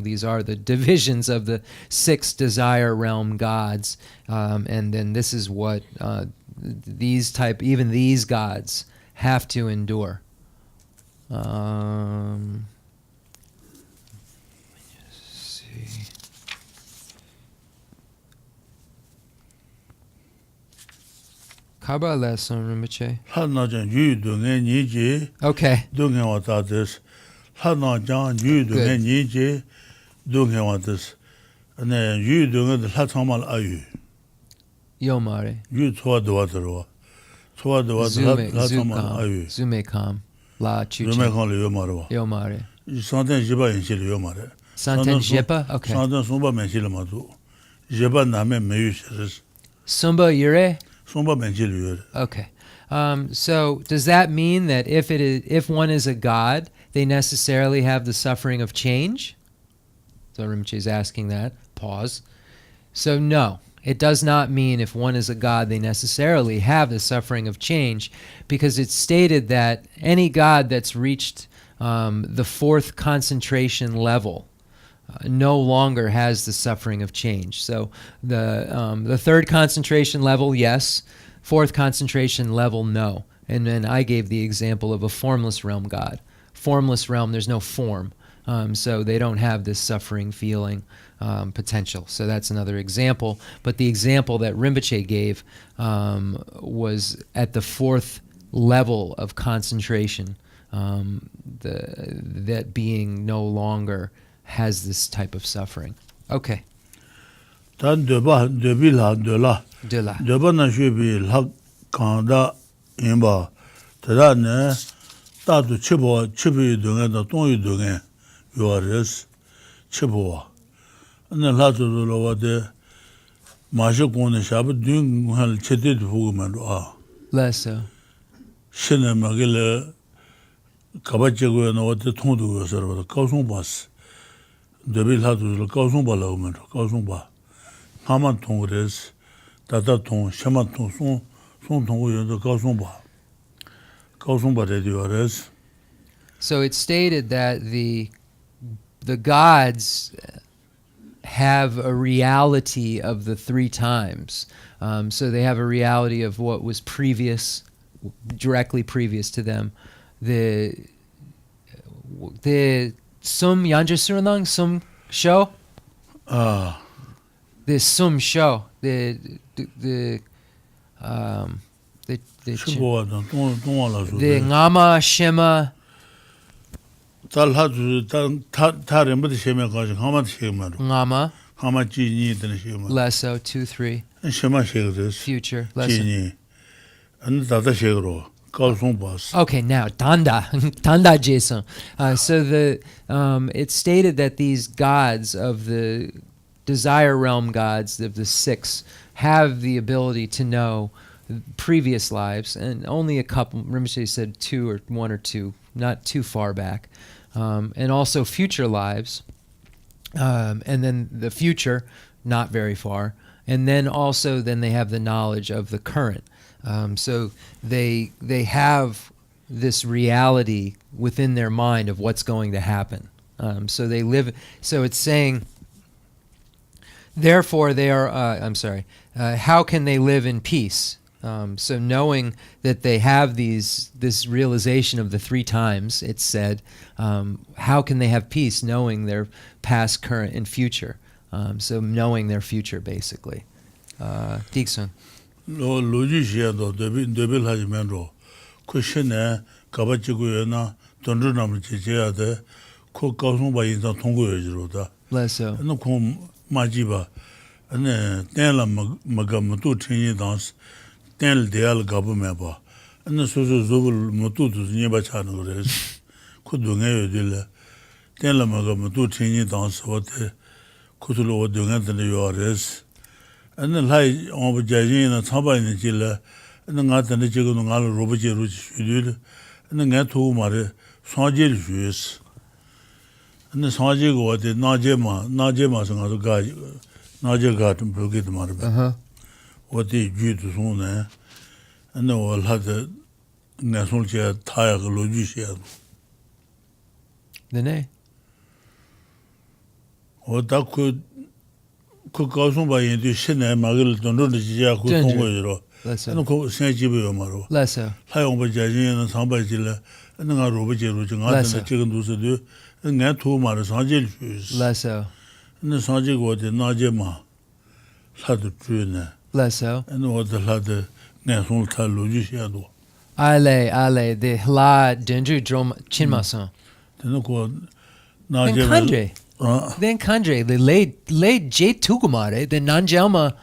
These are the divisions of the 6 desire realm gods. And then this is what even these gods have to endure. Let me just see. Kaba lesson, Rinpoche. Okay. Yomare. Zumekam. La Chuche. Yomare. Santen Jepa? Okay. Sumba Yure? Okay. So does that mean that if one is a god, they necessarily have the suffering of change? So Rinpoche is asking that. Pause. So no, it does not mean if one is a god, they necessarily have the suffering of change, because it's stated that any god that's reached the 4th concentration level no longer has the suffering of change. So the 3rd concentration level, yes. 4th concentration level, no. And then I gave the example of a formless realm god. Formless realm, there's no form. So they don't have this suffering feeling potential. So that's another example. But the example that Rinpoche gave was at the 4th level of concentration, that being no longer has this type of suffering. Okay. De na shubi lak kanda imba tada ne tatu chibi dunga da tongi dunga yuwares chibuwa. Ane latu dula wade mashi kone shabu dunga chete dufugu mendo Leso. Shine magile kabache na wade tongi yuwasar wada kausung bas. Debi latu dula kausung ba lagu mendo, kausung ba. Haman tong res, tata tong, shama tong, son tong yendo kaosong ba de res. So it's stated that the gods have a reality of the 3 times. So they have a reality of what was directly previous to them. The sum yanjasuranang sum show. The sum show, the ngama shema. Ngama. Leso 2-3. Shema shegres. Future. Leso. And tata shegro. Kaosong Bas. Okay, now Tanda Jason. So it's stated that these gods of the desire realm gods of the six have the ability to know previous lives, and only a couple. Rinpoche said one or two, not too far back, and also future lives, and then the future, not very far, and then they have the knowledge of the current. So they have this reality within their mind of what's going to happen. So they live. So it's saying, therefore they are. How can they live in peace? So knowing that they have this realization of the three times, it's said, how can they have peace knowing their past, current, and future? So knowing their future, basically. Diksun. No logi shiado debil hajmendo. Kushine kabachiguena tondru nam chichiade ko kaosong ba yin tonggo yejroda. Leso. No ko majiba. Ane tenla magamutu chinyi dans tenl deal gabu meba. Ane soso zobul mutu tu nyeba chanu res. Ko dunga yodile. Tenla magamutu chinyi dans wote kutulo dunga tene yores. And lai on judging and somebody in Chile, and then got the chicken on all Robert Ruch, and then got two mare, Sanjil shoes. And the Sanjil got the Najema, and other guy, Naja got and broke it marble. What they due to soon, and then all had the national chair tire logistia. The nay. What that could. Kaosong ba yin tu shine magil tondro de jia ku tonggo yiro. Ano ko sen jibe yo maro. Leso. Lai ong ba jia jin na sang ba jile. Ano nga ro ba je ro jing nga na chigen du se du. Nga tu maro sang jil shu. Leso. Ano sang ji go de na je ma. La de tu ne. Leso. Ano wo de la de nga song ta lo ji xia do. Ale the hla dendru drom chinmason. Ano ko na je Kandre. Then Kandre, they laid J Tugumare, the Nanjalma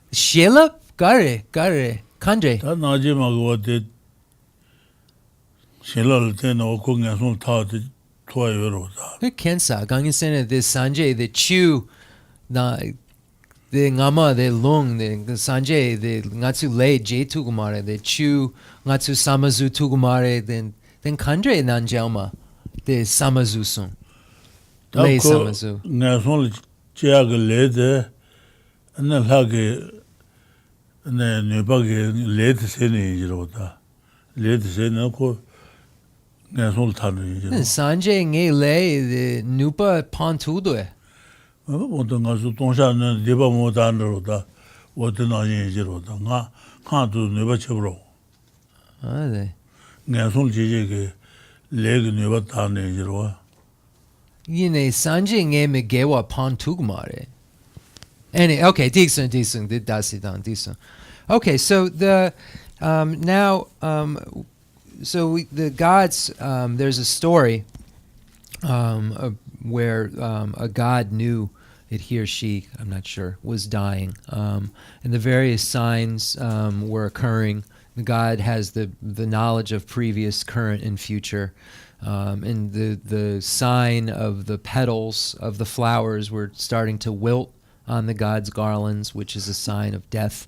Shela Gare Kandre. Ta na je ma go de shela te no ko nga song ta de twa yo ro da. Kensa Gangin Sena the Sanjay the Chu na the Ngama the Lung the Sanjay the Ngatsu laid J Tugumare the Chu Ngatsu Samazu Tugumare then Kandre Nanjalma the Samazu Sung. Lay Samazu. National Chiaga lede, and then Hagi and then Nubagi late Seni Jirota. Late Senako National Tani. Sanjay Ngay lay the Nupa Pontudo. What the Nasu Tonshan and Diba Motanrota, what the Nani Jirota. Can't do Nuba Chevro. Are they? National Chigi leg Nuba Tani Jirwa. Yine Sanjay Ngay Megewa Pontugmare. Okay, decent, did dasidan, decent. Okay, so the the gods. There's a story where a god knew that he or she, I'm not sure, was dying, and the various signs were occurring. The god has the knowledge of previous, current, and future. And the sign of the petals of the flowers were starting to wilt on the god's garlands, which is a sign of death.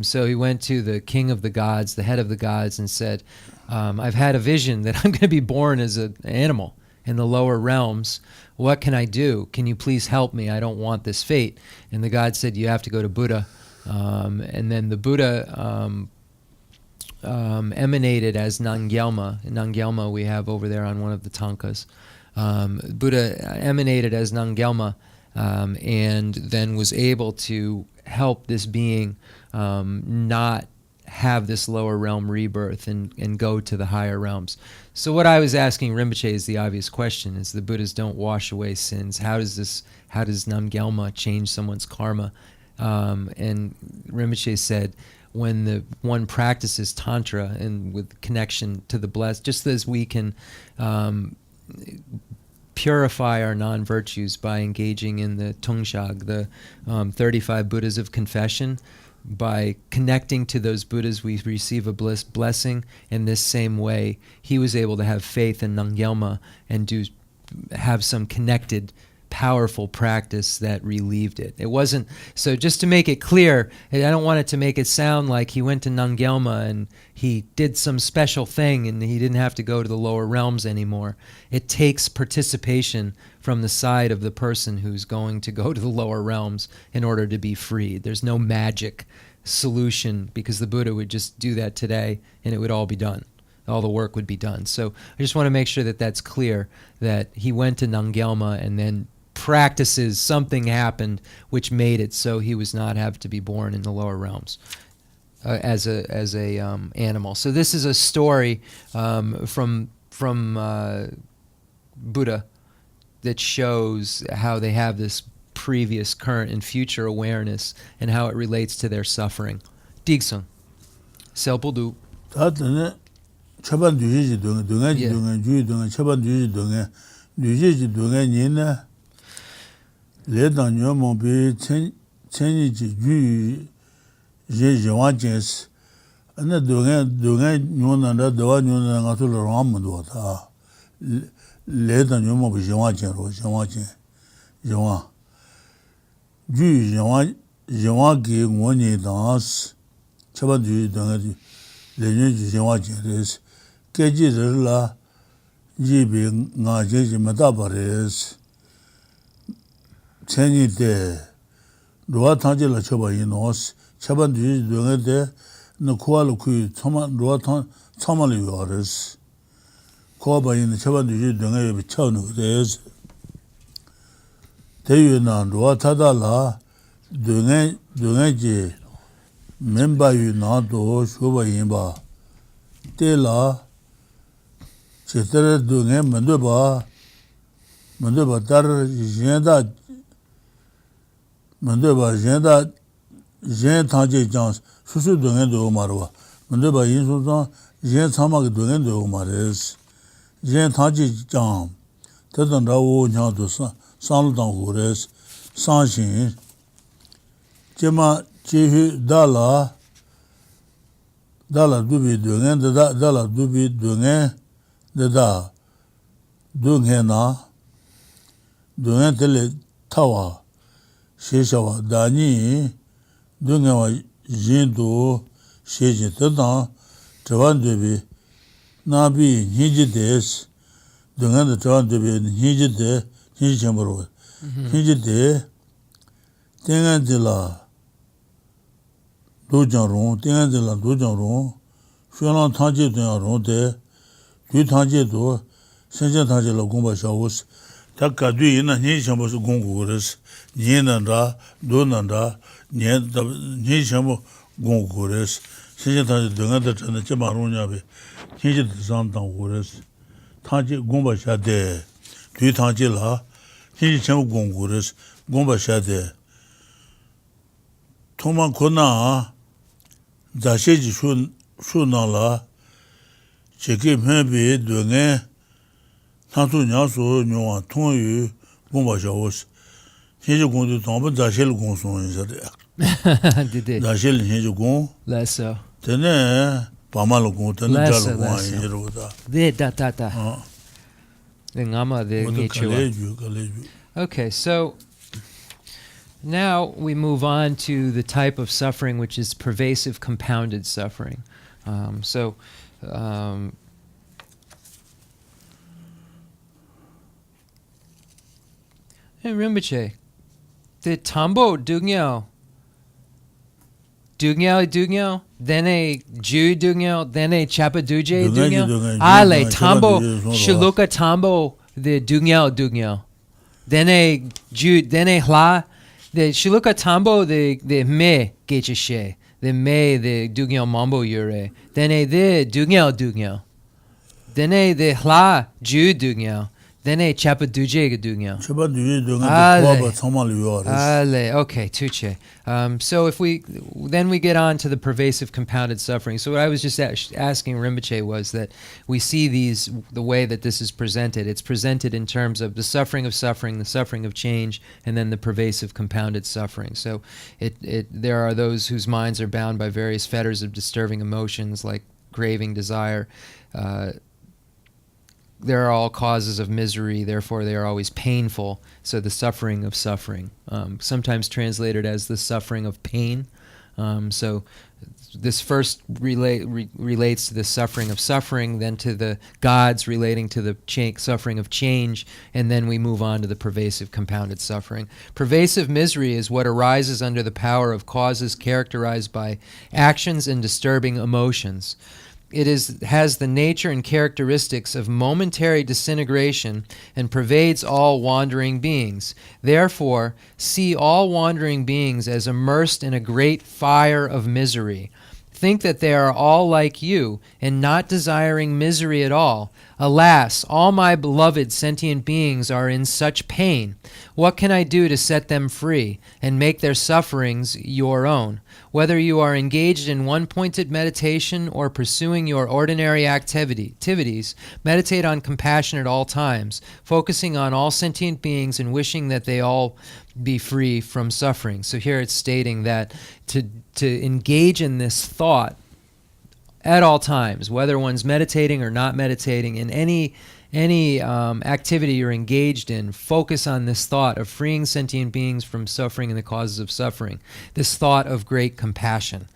So he went to the king of the gods, the head of the gods, and said, I've had a vision that I'm going to be born as an animal in the lower realms. What can I do? Can you please help me? I don't want this fate. And the god said, you have to go to Buddha. And then the Buddha emanated as Namgyal. Namgyal we have over there on one of the tankas. Buddha emanated as Namgyal and then was able to help this being not have this lower realm rebirth and go to the higher realms. So what I was asking Rinpoche is the obvious question: is the Buddhas don't wash away sins. How does Namgyal change someone's karma? And Rinpoche said, when the one practices tantra and with connection to the blessed, just as we can purify our non-virtues by engaging in the tungshag, the 35 Buddhas of confession, by connecting to those Buddhas, we receive a blessing. In this same way, he was able to have faith in Namgyal and have some connected, powerful practice that relieved it. It wasn't, so just to make it clear, I don't want it to make it sound like he went to Namgyal and he did some special thing and he didn't have to go to the lower realms anymore. It takes participation from the side of the person who's going to go to the lower realms in order to be freed. There's no magic solution, because the Buddha would just do that today and it would all be done. All the work would be done. So I just want to make sure that that's clear, that he went to Namgyal and then practices, something happened which made it so he was not have to be born in the lower realms as a animal. So this is a story from Buddha that shows how they have this previous, current, and future awareness and how it relates to their suffering. Digsung, Selpuldu. chaban duji dunga, dunga ji dunga, juji dunga, chaban duji dunga, duji ji dunga nina, le dang nyo mong pi chenyi ji juji je jiwa jens, ane dunga nyo nanda, dawa nyo nanda nga tu la rang mando ta, le dang nyo mong pi jiwa jen ro, jiwa. Juji jiwa ki ngo nyi dans, chaban duji dunga ji, le nyo ji jiwa jen res, keji rila jibi nga jeji matabares chenyi de ruwa tangji la choba inos chaban duji dunga de na kuwa la kuyi ruwa tsama la yuwares kuwa ba ina chaban duji dunga yubi chao nukres deyu na ruwa tada la dunga ji memba yu na do shoba inba de la Chetere dunga mandoba dar jenda jen tangje jans susu dunga do marwa mandoba yin so jen sama ge dunga do mares jen tangje jam tadan rawo nya do san dang hores san shin jema jehu dala dubi dunga dala dubi dunga Dada dunga na dunga tele tawa sheshawa dani dunga wa jindu sheji tada chawan debi nabi niji des dunga da chawan debi niji de niji chambaro niji de tenga de la dojang rong shualan tangje dunga rong de Dui tangje do, sentient tangje la gongpa shaos, ta ka dui ina nyi shambo su gong kores, nyi nanda, do nanda, nyi shambo gong kores, sentient tangje dunga da chana chema rong nyabe, nyi je de zang tang kores, tangje gongpa sha de, dui tangje la, nyi shambo gong kores, gongpa sha de. Tongma kona, da sheji shu na la, Cheke Pembe Dunga Tantu Nyaso Nywa Tongyu Gomba Shaos. Henje Gong de Tomba Dashel Gong Son Insade. Dashel Henje Gong. Lesso. Tene Pamal Gong, Tene Jalo Gong Yeroda. De da. The Ngama de Kaleju. Okay, so now we move on to the type of suffering which is pervasive compounded suffering. Hey Rinpoche, the tambo dugnyo, then a Jew dugnyo, then a chapa duje dugnyo. Ale tambo shiluka tambo the dugnyo. Then a Jew, then a hla, the shiluka tambo the me gecheshe. The me the dugnyo mambo yure. Then a the dugnyo. Then a the hla Jew dugnyo. Dene chapa duje gedugyo. Chaba duye dunga Ale. kuwa ba tsama liyo ares. Ale, okay, tuche. So if we get on to the pervasive compounded suffering. So what I was just asking Rinpoche was that we see the way that this is presented. It's presented in terms of the suffering of change, and then the pervasive compounded suffering. So there are those whose minds are bound by various fetters of disturbing emotions like craving, desire. They're all causes of misery, therefore they are always painful. So the suffering of suffering, sometimes translated as the suffering of pain. So this first relates to the suffering of suffering, then to the gods relating to the suffering of change, and then we move on to the pervasive compounded suffering. Pervasive misery is what arises under the power of causes characterized by actions and disturbing emotions. It has the nature and characteristics of momentary disintegration and pervades all wandering beings. Therefore, see all wandering beings as immersed in a great fire of misery. Think that they are all like you and not desiring misery at all. Alas, all my beloved sentient beings are in such pain. What can I do to set them free and make their sufferings your own? Whether you are engaged in one-pointed meditation or pursuing your ordinary activities, meditate on compassion at all times, focusing on all sentient beings and wishing that they all be free from suffering. So here it's stating that to engage in this thought at all times, whether one's meditating or not meditating, in any activity you're engaged in, focus on this thought of freeing sentient beings from suffering and the causes of suffering, this thought of great compassion.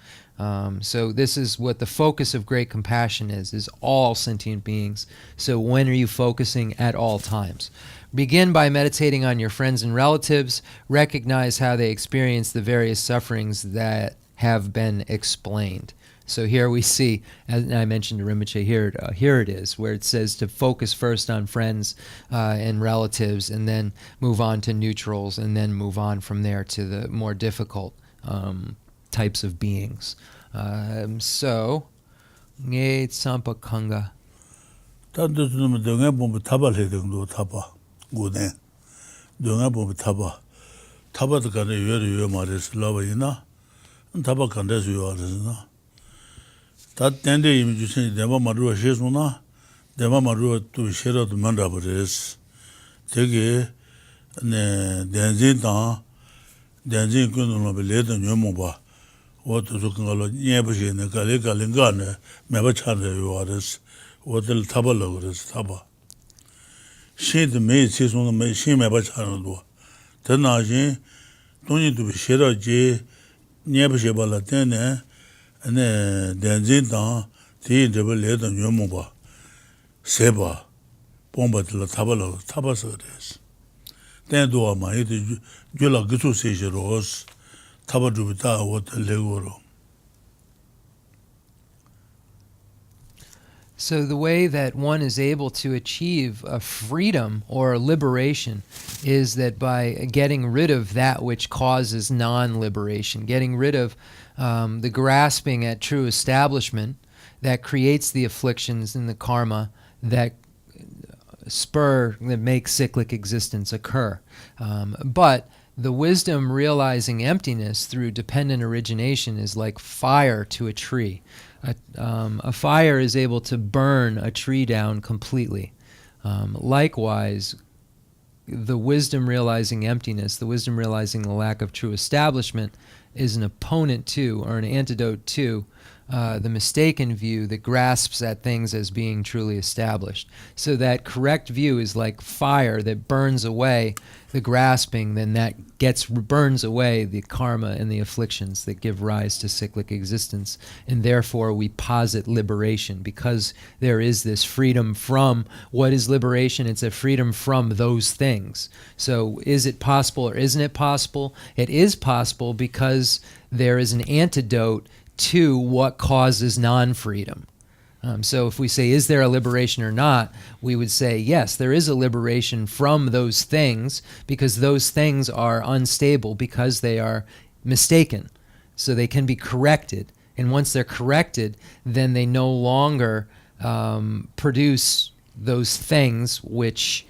So this is what the focus of great compassion is all sentient beings. So when are you focusing? At all times. Begin by meditating on your friends and relatives. Recognize how they experience the various sufferings that have been explained. So here we see, as I mentioned to Rinpoche, here it is, where it says to focus first on friends and relatives, and then move on to neutrals, and then move on from there to the more difficult types of beings. So, nge tsampa kanga. Tanto dunga dunga bomba taba le dunga taba guden. Dunga bomba taba. Taba the kane yue mares lava ina. Taba kande su ares na. Tat tende imijusin dema marua shesuna. Dema marua tu shera tu manda bares. Tege ne denzin ta denzin kununa bele de nyomo ba. What to Kangalo Nebushi, the Galika Lingana, Mabachanda, Yuaris, what the Tabalogres, Taba. She the maid says on the machine Mabachando. Tenaji, don't need to be Shera J, Nebushi Balatene, and then Denzin, T. Devil Led and Yomoba, Seba, Bomba de la Tabalo, Tabasodes. Then do my Jula Gutu Sejaros. So the way that one is able to achieve a freedom or a liberation is that by getting rid of that which causes non-liberation, getting rid of the grasping at true establishment that creates the afflictions and the karma that make cyclic existence occur. But the wisdom realizing emptiness through dependent origination is like fire to a tree. A fire is able to burn a tree down completely. Likewise, the wisdom realizing emptiness, the wisdom realizing the lack of true establishment, is an opponent to, or an antidote to, the mistaken view that grasps at things as being truly established. So that correct view is like fire that burns away the grasping, then that burns away the karma and the afflictions that give rise to cyclic existence. And therefore we posit liberation, because there is this freedom from what is liberation. It's a freedom from those things. So is it possible or isn't it possible? It is possible because there is an antidote to what causes non-freedom. So if we say, is there a liberation or not, we would say, yes, there is a liberation from those things, because those things are unstable, because they are mistaken. So they can be corrected. And once they're corrected, then they no longer produce those things which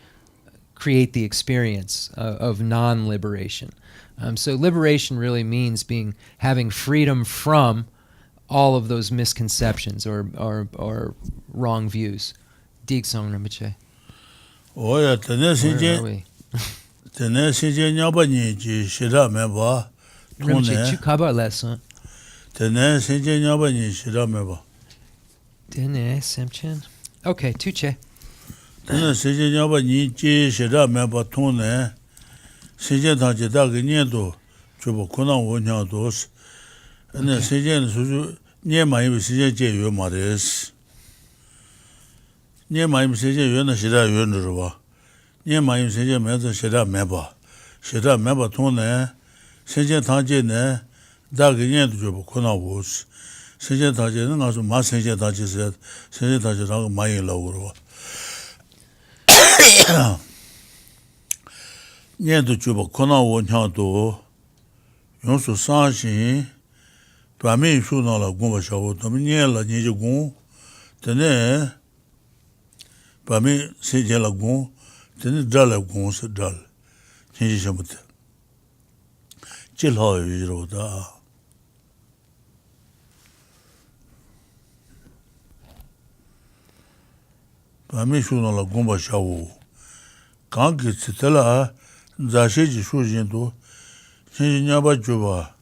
create the experience of non-liberation. So liberation really means having freedom from all of those misconceptions or wrong views. Digsong Rinpoche. Oya tene Where are we? sinje nyaba ni ji shira me ba. Rinpoche, tu kaba lesson. Tene sinje nyaba ni shira me ba. Dene Semchen. Okay, tuche. Tene sinje nyaba ni ji shira me ba tone. Sinje ta ji da ge nian do chubo kuna wo nya dos. Ene sinje su nian ma yi sinje je yue ma des. Nian ma yi sinje yue na shira yue no ba. Nian ma yi sinje me zo shira me ba. Shira me ba tone. Sinje ta ji ne da ge nian do chubo kuna wo. Sinje ta ji na so ma sinje ta ji se sinje ta ji ra ma yi la wo ba. Nian do chubo kuna wo nya do. Yong su san xin ba mi shu na la gong ba sha wo to nian la ni ji gong. Tene ba mi se je la gong. Tene dra la gong se dra. Ni ji sha bu de. Jil ha yu ji ro da. Ba mi shu na la gong ba sha wo. Gang ki tsi te la za shi ji shu jin do. Shen nya ba ju ba.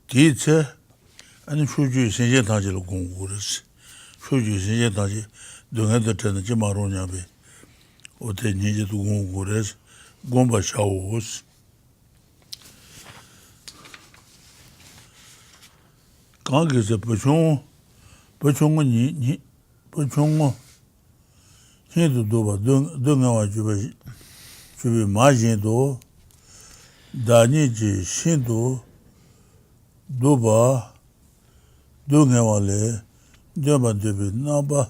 Di tse ani shu ju shen je ta ji la gong gu re si. Shu ju shen je ta ji do ngan de chen ji ma ro nya be. O te ni ji du gong gu re si. Gong ba sha wo si. Gang ki tse pa chung ni pa chung Shen du do ba do ngan wa ju ba ju bi ma jin do. Da ni ji shin do ba do ngan wa le jo ba de bi na ba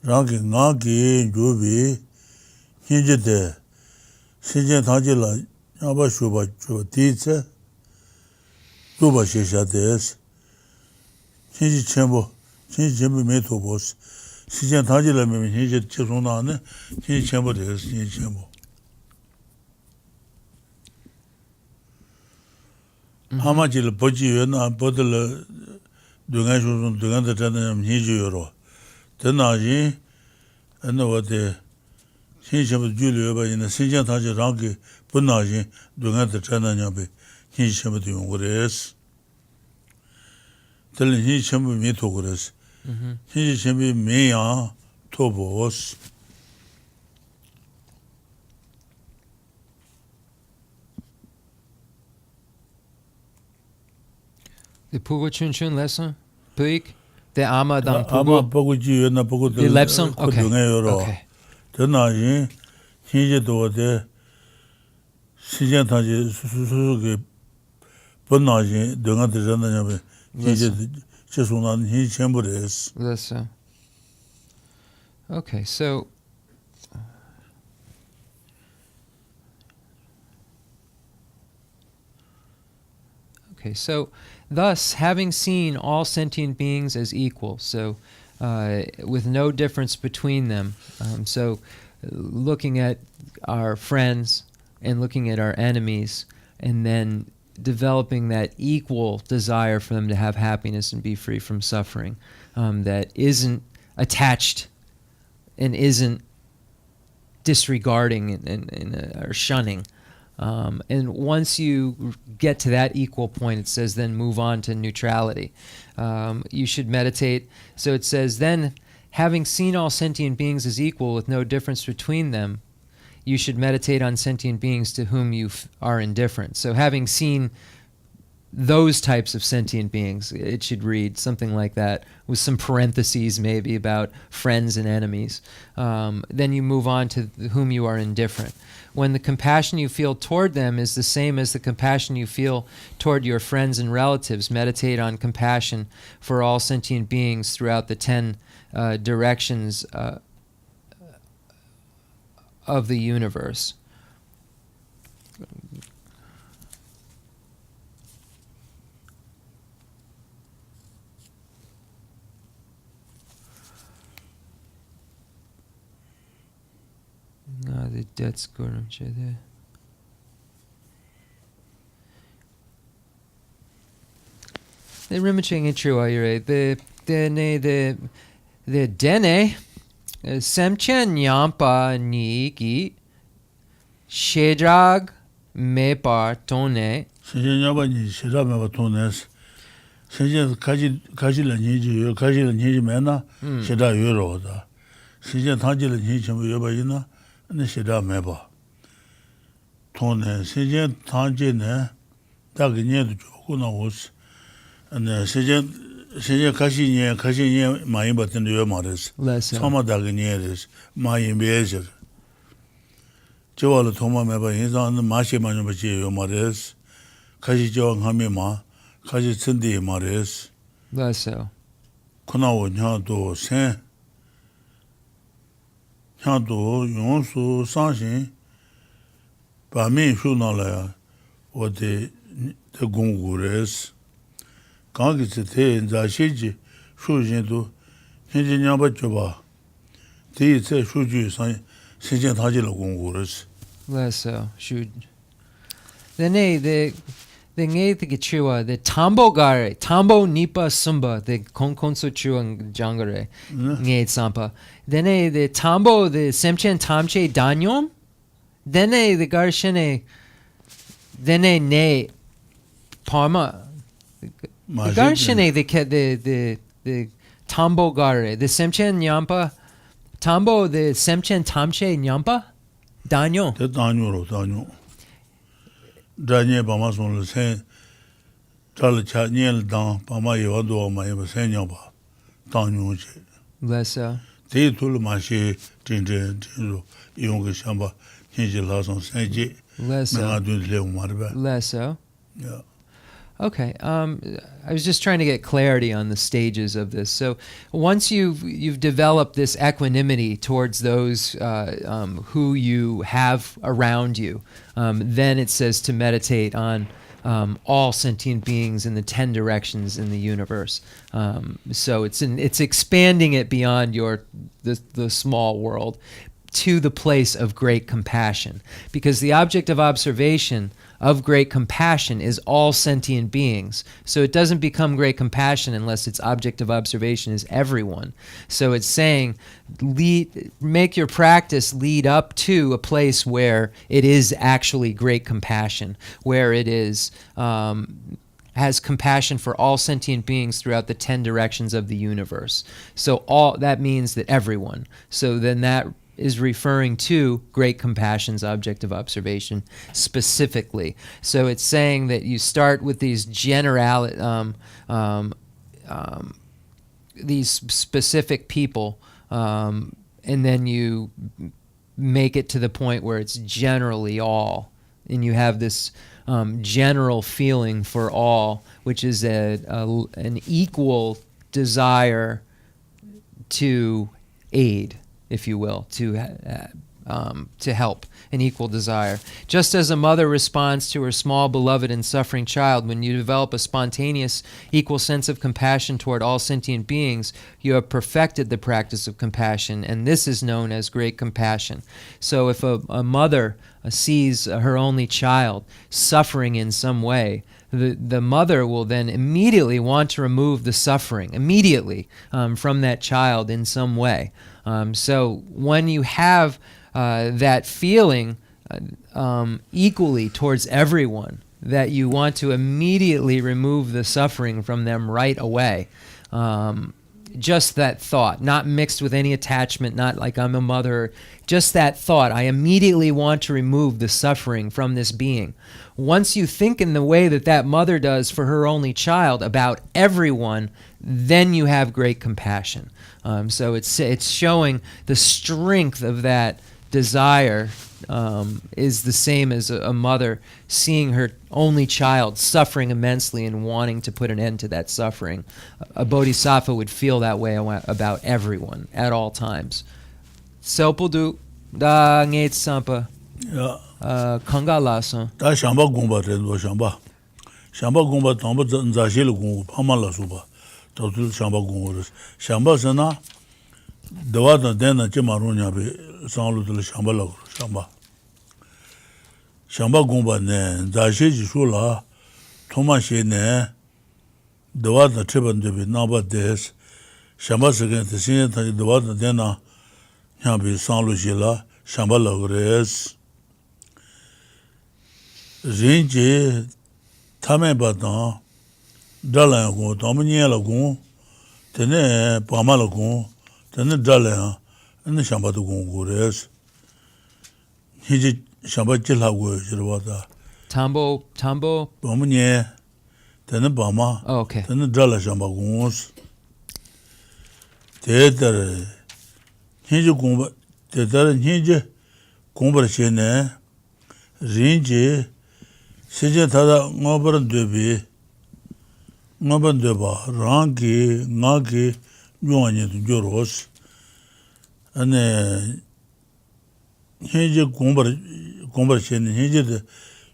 rang ki nga ki ju bi hin ji de shin jen ta ji la nya ba shu ba ju ti tse do ba she sha des shin ji chenbo me to bos shin jen ta ji la me hin ji che song na ne shin ji chenbo des shin ji chenbo Hama jil boji yu na bodil dungan shuzun dungan da chanda nyam niji yu ro. Tena yin, ena wate, xin shenpa juli yu ba yin, xin chen taji rangi bunna yin dungan da chanda nyam bi niji shenpa di yung gores. Tali niji shenpa mi to gores. Niji shenpa mi yang to bos. The Pugo Chun Chun lesson? Puig? The Ama Dang Ama Pugo? bogu ji yu na bogu The Lepsang? ko Okay. dungan yu ro. Okay. Tena yin, xin ji do de xin chen taji su ki bunna yin dungan da chanda nyam bi xin ji che sung na xin chen bu res. Lesson. Okay, so thus, having seen all sentient beings as equal, so with no difference between them, looking at our friends and looking at our enemies, and then developing that equal desire for them to have happiness and be free from suffering, that isn't attached and isn't disregarding or shunning. And once you get to that equal point, it says then move on to neutrality. You should meditate. So it says then, having seen all sentient beings as equal with no difference between them, you should meditate on sentient beings to whom you are indifferent. So having seen those types of sentient beings, it should read something like that, with some parentheses maybe about friends and enemies. Then you move on to whom you are indifferent. When the compassion you feel toward them is the same as the compassion you feel toward your friends and relatives, meditate on compassion for all sentient beings throughout the 10 directions of the universe. The that's good. The Rinpoche Ichua, you're right. The dene semchen yampa niki shedrag mepar tone. Senshen nyamba ni shedrag mepar tones. Senshen kaji la nyeji mena shedrag yoro da. Senshen tanji la nyeji chenpo yoba yina ne shedrag mepar tone. Senshen tanji ne dagi nye du joku na wos. Senshen kashi nye ma yinba tendo yo ma res. Soma dagi nye res. Ma yinba ezer. Jewa la thoma meba yinza ma she ma nyumba che yo ma res. Kashi jewa ngami ma. Kashi tsindi ma res. Kuna wo nyado sen. Nyado yonsu sanshin. Pa min shu na la ya. Wo de gungu res. Kangi tse te nza shiji shu jindu shenji nyamba choba te tse shu ju shenjen taji la gungu res. Leso, shu. The ngay the gichua, the tambo gare, tambo nipa sumba, the konkonso chuang jangare, ngay sampa. Then the tambo, the semchen tamche danyom. Then the garshene, then ne parma. The garshene, the tambo gare, the semchen nyampa, tambo, the semchen tamche nyampa, danyo. The danyo. Danye Bama son le sen, Charles Chaniel dan, Pama Yavado, my Senya, danyo. Lessa. They told my she, Ginger, Young Shamba, Geshe Lharampa Senji. Lesso. Yeah. Okay. I was just trying to get clarity on the stages of this. So once you've developed this equanimity towards those who you have around you, then it says to meditate on all sentient beings in the 10 directions in the universe. So it's expanding it beyond the small world to the place of great compassion, because the object of observation of great compassion is all sentient beings. So it doesn't become great compassion unless its object of observation is everyone. So it's saying, make your practice lead up to a place where it is actually great compassion, where it is has compassion for all sentient beings throughout the 10 directions of the universe. So all that means that everyone. So then that is referring to great compassion's object of observation specifically. So it's saying that you start with these these specific people, and then you make it to the point where it's generally all, and you have this general feeling for all, which is an equal desire to aid, if you will, to help, an equal desire. Just as a mother responds to her small, beloved, and suffering child, when you develop a spontaneous, equal sense of compassion toward all sentient beings, you have perfected the practice of compassion, and this is known as great compassion. So if a mother sees her only child suffering in some way, the mother will then immediately want to remove the suffering, immediately, from that child in some way. So when you have that feeling equally towards everyone, that you want to immediately remove the suffering from them right away, just that thought, not mixed with any attachment, not like I'm a mother, just that thought, I immediately want to remove the suffering from this being. Once you think in the way that mother does for her only child about everyone, then you have great compassion. So it's showing the strength of that desire is the same as a mother seeing her only child suffering immensely and wanting to put an end to that suffering. A bodhisattva would feel that way about everyone at all times. Selpudu da ngait sampa kanga lasan. Da shamba gomba tendo shamba. Shamba gomba tamba nzashele gomba pamala suba. Total shamba gomba. Shamba sana dawa da dena che marunya be sanlu de shamba la shamba. shamba gomba ne dashi ji shula thoma she ne dawa da treban de naba des shamba segen de sin ta dawa da dena nyabi sanlu jila shamba logres rinje tame badan Dalai go dominier la go tene pama la go tene Dalai and shamba to go gores hiji shamba jila go jirwada Tambo. dominier tene pama Oh, okay. tene Dalai shamba gons tedar hiji gomba tedar hiji gomba chene rinje seje tada ngobaran debi ngoban deba rangi ngagi yuanye du joros ane hije gombar chene hije de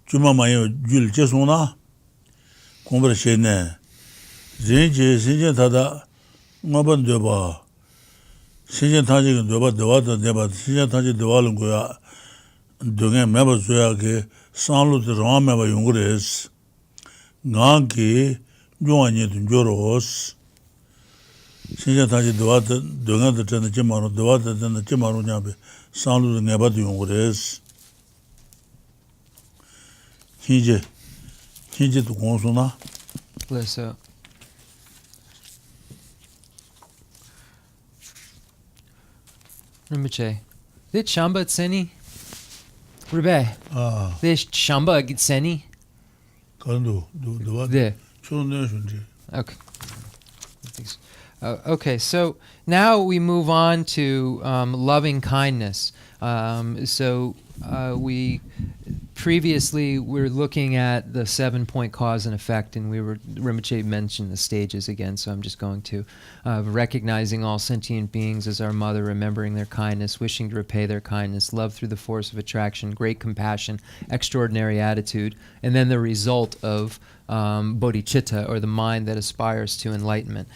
juma mayo jul jesuna gombar chene rinje seje tada ngoban deba seje taji deba dewa da deba seje taji dewa lungoya dunge meba zoya ke sanlu de rame ba yungres ngagi yuanye du joros seje taji dewa da dunge de tene chemaru dewa da tene chemaru nyabe sanlu de ngeba du yungres hije tu konsuna So, Rinpoche, did Shamba Tseni? Ribe, did Shamba Tseni? kandu dewa There. chone shunji Okay. Okay, so now we move on to loving kindness. We previously were looking at the 7-point cause and effect, and Rinpoche mentioned the stages again, so I'm just going to recognizing all sentient beings as our mother, remembering their kindness, wishing to repay their kindness, love through the force of attraction, great compassion, extraordinary attitude, and then the result of bodhicitta, or the mind that aspires to enlightenment.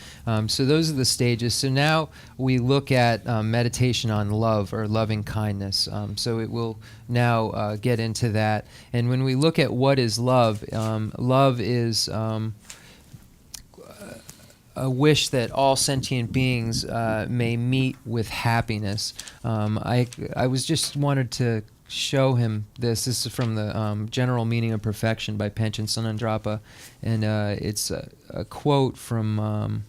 So those are the stages. So now we look at meditation on love, or loving kindness. So it will now get into that. And when we look at what is love, love is a wish that all sentient beings may meet with happiness. I was just wanted to show him this. This is from the General Meaning of Perfection by Panchen Sonandrapa, and it's a quote from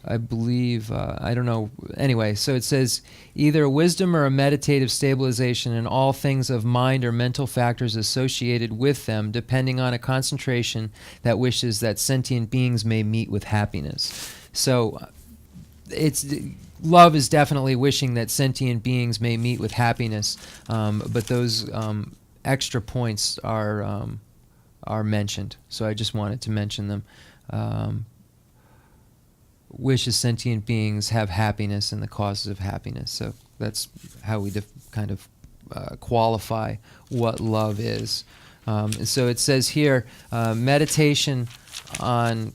I believe, I don't know. Anyway, so it says, either wisdom or a meditative stabilization in all things of mind or mental factors associated with them, depending on a concentration that wishes that sentient beings may meet with happiness. So love is definitely wishing that sentient beings may meet with happiness, but those extra points are mentioned. So I just wanted to mention them. Wishes sentient beings have happiness and the causes of happiness. So that's how we kind of qualify what love is. So it says here, meditation on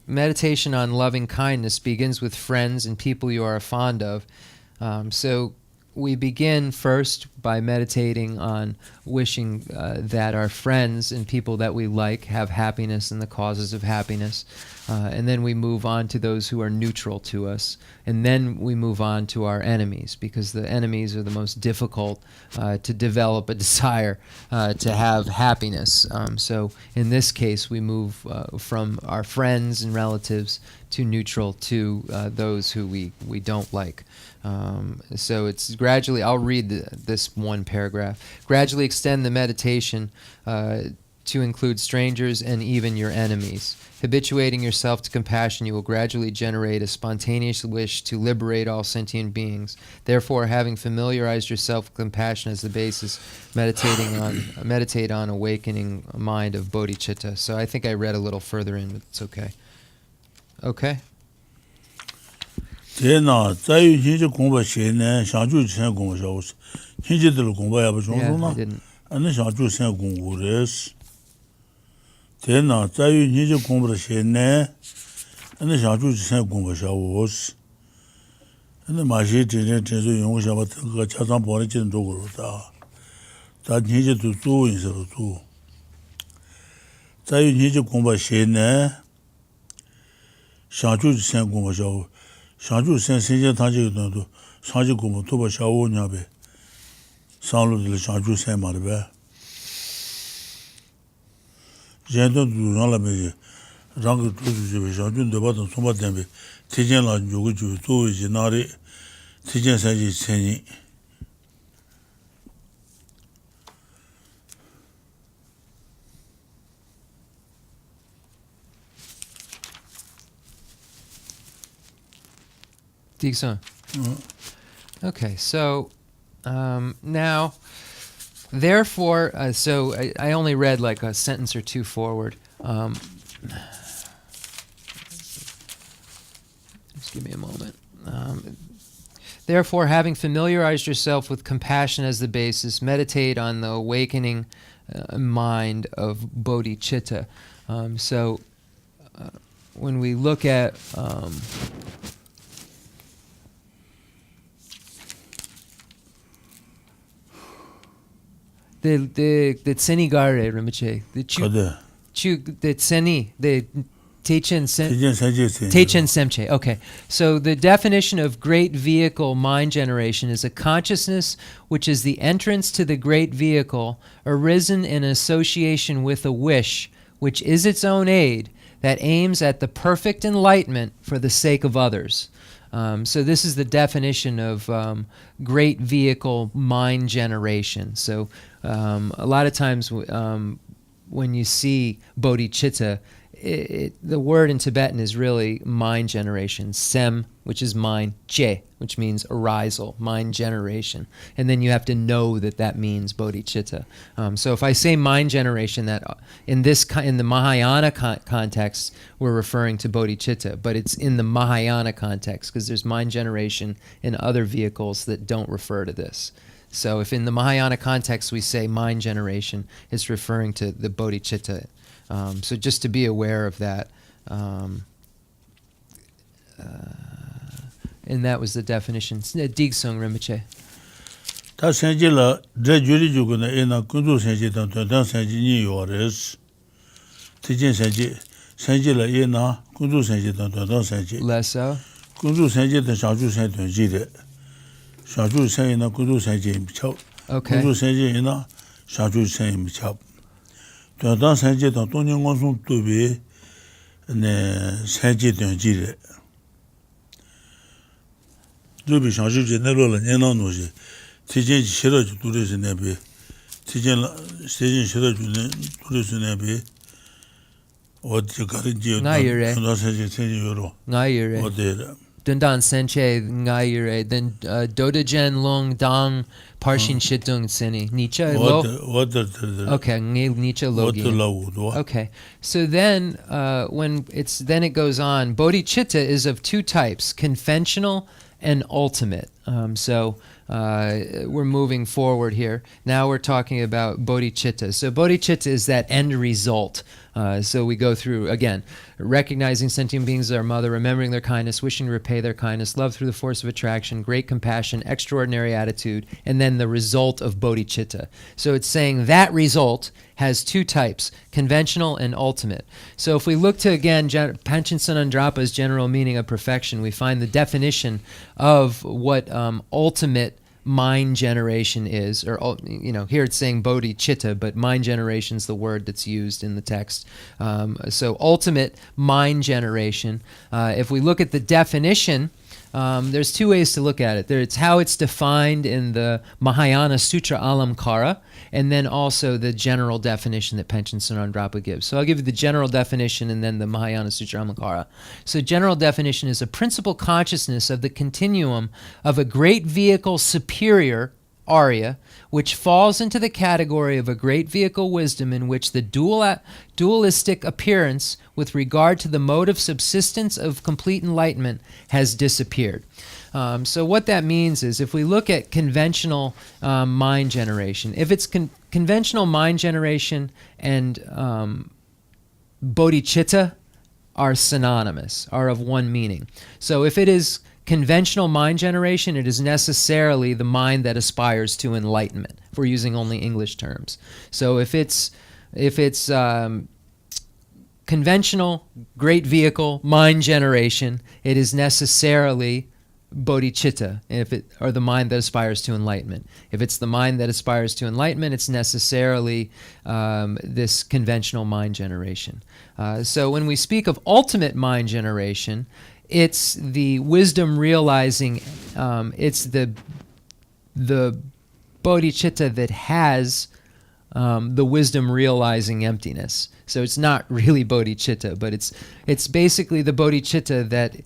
loving kindness begins with friends and people you are fond of. So we begin first by meditating on wishing that our friends and people that we like have happiness and the causes of happiness. And then we move on to those who are neutral to us. And then we move on to our enemies, because the enemies are the most difficult to develop a desire to have happiness. So in this case, we move from our friends and relatives to neutral to those who we don't like. So it's gradually, I'll read this one paragraph. Gradually extend the meditation to include strangers and even your enemies. Habituating yourself to compassion, you will gradually generate a spontaneous wish to liberate all sentient beings. Therefore, having familiarized yourself with compassion as the basis, meditate on awakening a mind of bodhicitta. So I think I read a little further in, but it's okay. Okay? Tena, zayu hinji gongba shene, shangju chen gongba shaos. Hinji dil gongba yaba chongso I didn't. ane shangju chen gonggu res. Tena, zayu hinji gongba shene, ane shangju chen gongba shaos. 근데 마시 진짜 용어 잡아 그 자산 버리지는 도구로 다 니제도 또 인서로 또 자유 니제 공부 시네 샤주 생 공부 샤오 샤주 생 세제 다지도 샤주 공부 또 샤오냐베 상로들 샤주 생 말베 제도 누나라베 랑그 두주베 샤주 데바도 소바데베 티젠라 요구주 또 이제 나리 티젠 사지 생이 Digson. Okay, so now, therefore, so I only read like a sentence or two forward. Just give me a moment. Therefore, having familiarized yourself with compassion as the basis, meditate on the awakening mind of bodhicitta. So when we look at the Tsenigare Rinpoche, the Tseni, the Techen Semche. Okay, so the definition of great vehicle mind generation is a consciousness which is the entrance to the great vehicle, arisen in association with a wish, which is its own aid, that aims at the perfect enlightenment for the sake of others. So this is the definition of great vehicle mind generation. So a lot of times when you see bodhicitta, the word in Tibetan is really mind generation. Sem, which is mind. Je, which means arisal, mind generation. And then you have to know that that means bodhicitta. So if I say mind generation, that in the Mahayana context, we're referring to bodhicitta, but it's in the Mahayana context because there's mind generation in other vehicles that don't refer to this. So if in the Mahayana context we say mind generation, it's referring to the bodhicitta. So just to be aware of that. And that was the definition. Digsung Rinpoche. 다 생지라 제주리 주고는 에나 군주 생지던 던 생지니 요레스 티진 생지라 에나 군주 생지던 던 생지 Lesso. 군주 생지던 샤주 생던 지데 샤주 생이나 군주 생지 미쳐 Okay. 군주 생지나 샤주 생이 미쳐 던 생지던 동영원송 두비 네 생지던 지데 두비 샤주 제네로는 에나 노지 티젠 싫어주 두르스 내비 티젠 세진 싫어주 두르스 내비 어디 가든지 나이래. 나세지 세지요로 Ngayure. 어디라 Dundan Senche Ngayure. Then Dodajen Long Dang Parshin Shidung Seni. Nietzsche Lo. 어디 Okay, Nietzsche Logi. 어디라고도 Okay, so then then it goes on. Bodhicitta is of two types: conventional and ultimate. So we're moving forward here. Now we're talking about bodhicitta. So bodhicitta is that end result. So we go through, again, recognizing sentient beings as our mother, remembering their kindness, wishing to repay their kindness, love through the force of attraction, great compassion, extraordinary attitude, and then the result of bodhicitta. So it's saying that result has two types, conventional and ultimate. So if we look to, again, Panchen Sonandrapa's general meaning of perfection, we find the definition of what ultimate mind generation is, or here it's saying bodhicitta, but mind generation is the word that's used in the text. So ultimate mind generation. If we look at the definition, there's two ways to look at it. It's how it's defined in the Mahayana Sutra Alamkara, and then also the general definition that Panchen Sonandrapa gives. So I'll give you the general definition and then the Mahayana Sutra Alamkara. So general definition is a principal consciousness of the continuum of a great vehicle superior, Arya, which falls into the category of a great vehicle wisdom in which the dualistic appearance with regard to the mode of subsistence of complete enlightenment has disappeared. So what that means is, if we look at conventional mind generation, if it's conventional mind generation and bodhicitta are synonymous, are of one meaning. So if it is conventional mind generation, it is necessarily the mind that aspires to enlightenment, if we're using only English terms. So if it's conventional, great vehicle, mind generation, it is necessarily bodhicitta, or the mind that aspires to enlightenment. If it's the mind that aspires to enlightenment, it's necessarily this conventional mind generation. So when we speak of ultimate mind generation, it's the wisdom realizing, it's the bodhicitta that has the wisdom realizing emptiness. So it's not really bodhicitta, but it's basically the bodhicitta that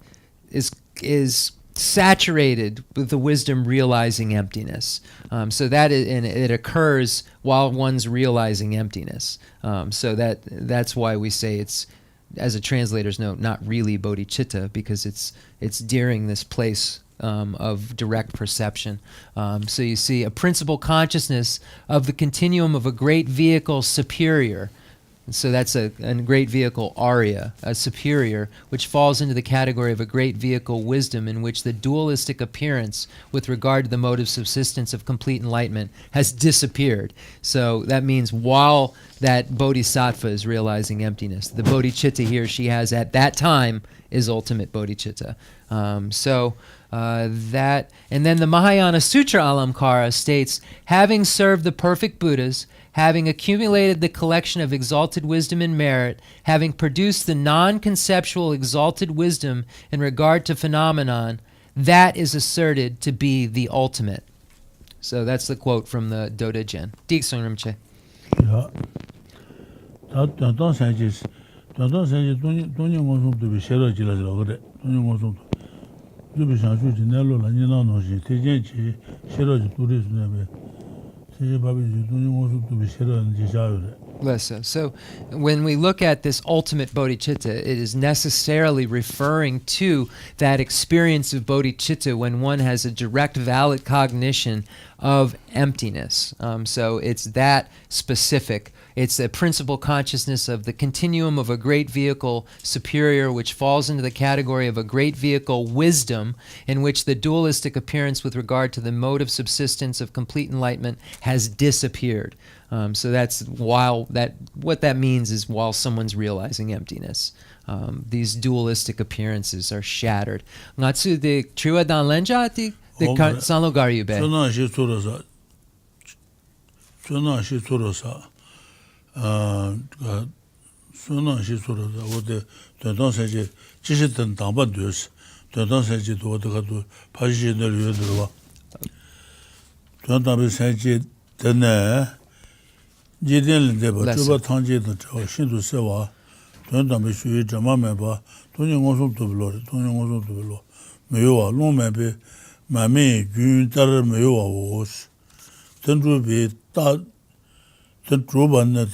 is saturated with the wisdom realizing emptiness. So that it occurs while one's realizing emptiness. So that's why we say it's, as a translator's note, not really bodhicitta, because it's during this place of direct perception. So you see a principal consciousness of the continuum of a great vehicle superior. So that's a great vehicle Arya, a superior, which falls into the category of a great vehicle wisdom, in which the dualistic appearance with regard to the mode of subsistence of complete enlightenment has disappeared. So that means while that bodhisattva is realizing emptiness, the bodhicitta he or she has at that time is ultimate bodhicitta. That, and then the Mahayana Sutra Alamkara states, having served the perfect Buddhas, having accumulated the collection of exalted wisdom and merit, having produced the non-conceptual exalted wisdom in regard to phenomenon, that is asserted to be the ultimate. So that's the quote from the Doda Jen. Diksung Rinpoche. Yeah. So when we look at this ultimate bodhicitta, it is necessarily referring to that experience of bodhicitta when one has a direct, valid cognition of emptiness. So it's that specific. It's a principal consciousness of the continuum of a great vehicle superior, which falls into the category of a great vehicle wisdom, in which the dualistic appearance with regard to the mode of subsistence of complete enlightenment has disappeared. So that's what that means is while someone's realizing emptiness. These dualistic appearances are shattered. Ngatsu de trua dan lenja ti de sanlo garyube. Suna shi sura da wote tonton saje jishi den dangban dus tonton saje do de ga do paji de lue de wa tonton be saje de ne jiden de ba zuba tangje de zhao xin du se wa tonton be shu yi zhama me ba tonyin gong song du lo me yo wa long me be ma me yun dar me yo wa wo ten zhu be da ten zhu ban ne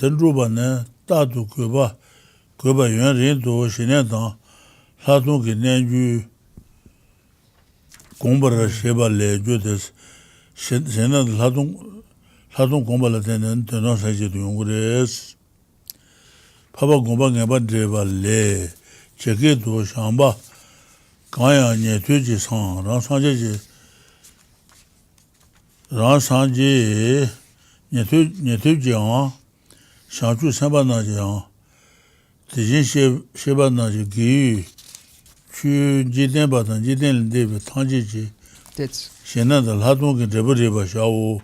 da du ge ba yuan rin du xin nian dang la dong ge nian yu gong ba ra xie ba le ju de xin na la dong gong ba la de nen de nong sai ji du yong de pa ba gong ba nge ba de ba le che ge du shang ba ga ya nie tu ji sang rang sang ji nie tu ji ang shang chu san ba na ji ang de jin xie ba na ji gi yu chu ji den ba dan ji den de be tang ji ji xian na de la dong ge de ba xia wu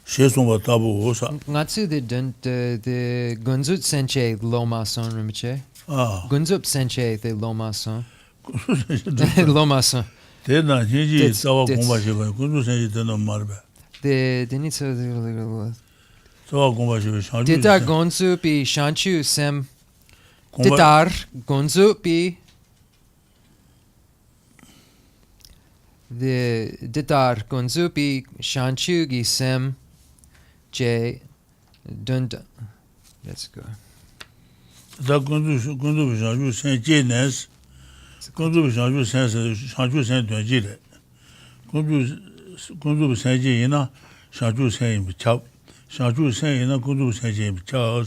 xie song ba da bu sa Ngatsu de Gunzut Senche Loma Son Rinpoche. Gunzup Senche de Loma Son. Loma Son. de na ji ji sa wa gong ba xie ba gun zu sen ji de na ma ba De ni so sa wa gong ba xie ba shang chu Ditar Gonzu pi Shanchu Sem Ditar Gonzu pi the Ditar Gonzu pi Shanchu gi Sem J Dunda. Let's go. da gun zu bi shang chu sen ji nes gun zu bi shang chu sen shang chu sen duan ji de gun zu bi sen ji yin na shang chu sen yin bi cha shang chu sen yin na gun zu bi sen ji yin bi cha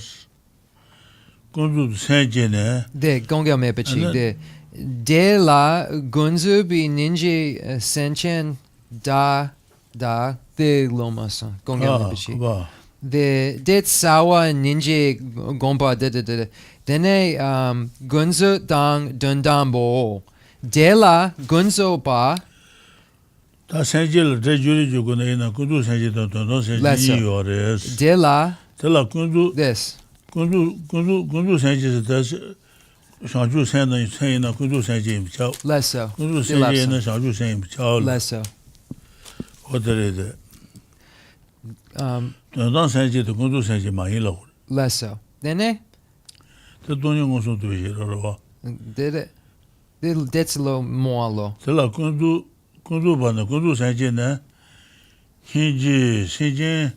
gun zu sen ji ne De Gongyo Mepachi de De la gunzu bi ninji sentient da de lomason. Gongel Rinpoche. Ba. The dit sawa ninji gomba de dene gunzu dang dundambo de la gunzo ba 다 생질 대주리 주고는 나 군주 생질도 돈 생질이 요레스. de la 들라 군주 this 군주 생질도 다시 상주 생는 생이나 군주 생질 쳐. less so 군주 생질은 상주 생질 쳐. less so 어디래데. 돈 생질도 군주 생질 많이 로. less so dene 저 돈이 무슨 도시로 봐. did it that's low more low 들라 군주 반의 군주 생질네. hinji 신진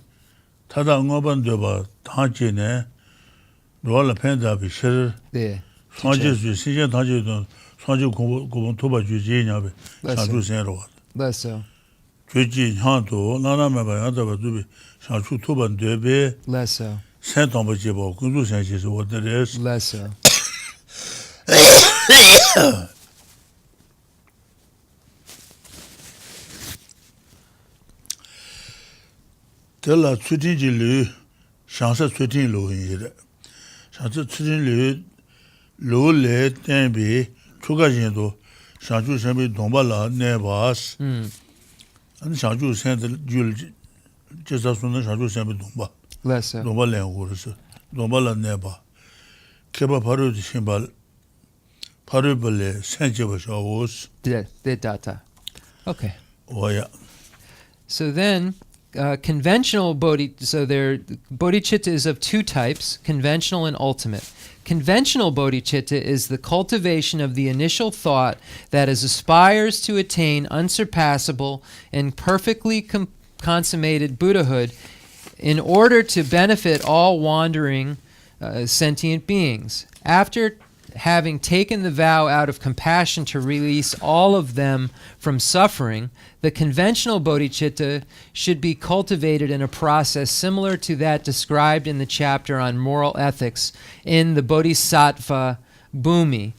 타다 응어반도 봐. 다지네. 로라 펜다비 실 there 상주수 신진 다지도 상주 고본 도바 주지냐베. 상주 생으로. less so 주지 향도 나나메 봐야도 두비 상주 토반데베 less so 센동버지보 군주 생질서 어디래스. less so 들라 추진질류 샹사 추진로인이래. 샹사 추진류 로레 템비 추가진도 샹주 생비 동발라 네바스. 아니 샹주 생들 줄 제사수는 샹주 생비 동바. less so 동발랭고르스. 동발라 네바. 케바 바로 신발 바르벌레 생제버셔오스. de data okay 오야. so then conventional bodhicitta is of two types, conventional and ultimate. Conventional bodhicitta is the cultivation of the initial thought that aspires to attain unsurpassable and perfectly consummated Buddhahood in order to benefit all wandering sentient beings. After having taken the vow out of compassion to release all of them from suffering, the conventional bodhicitta should be cultivated in a process similar to that described in the chapter on moral ethics in the Bodhisattva Bhumi,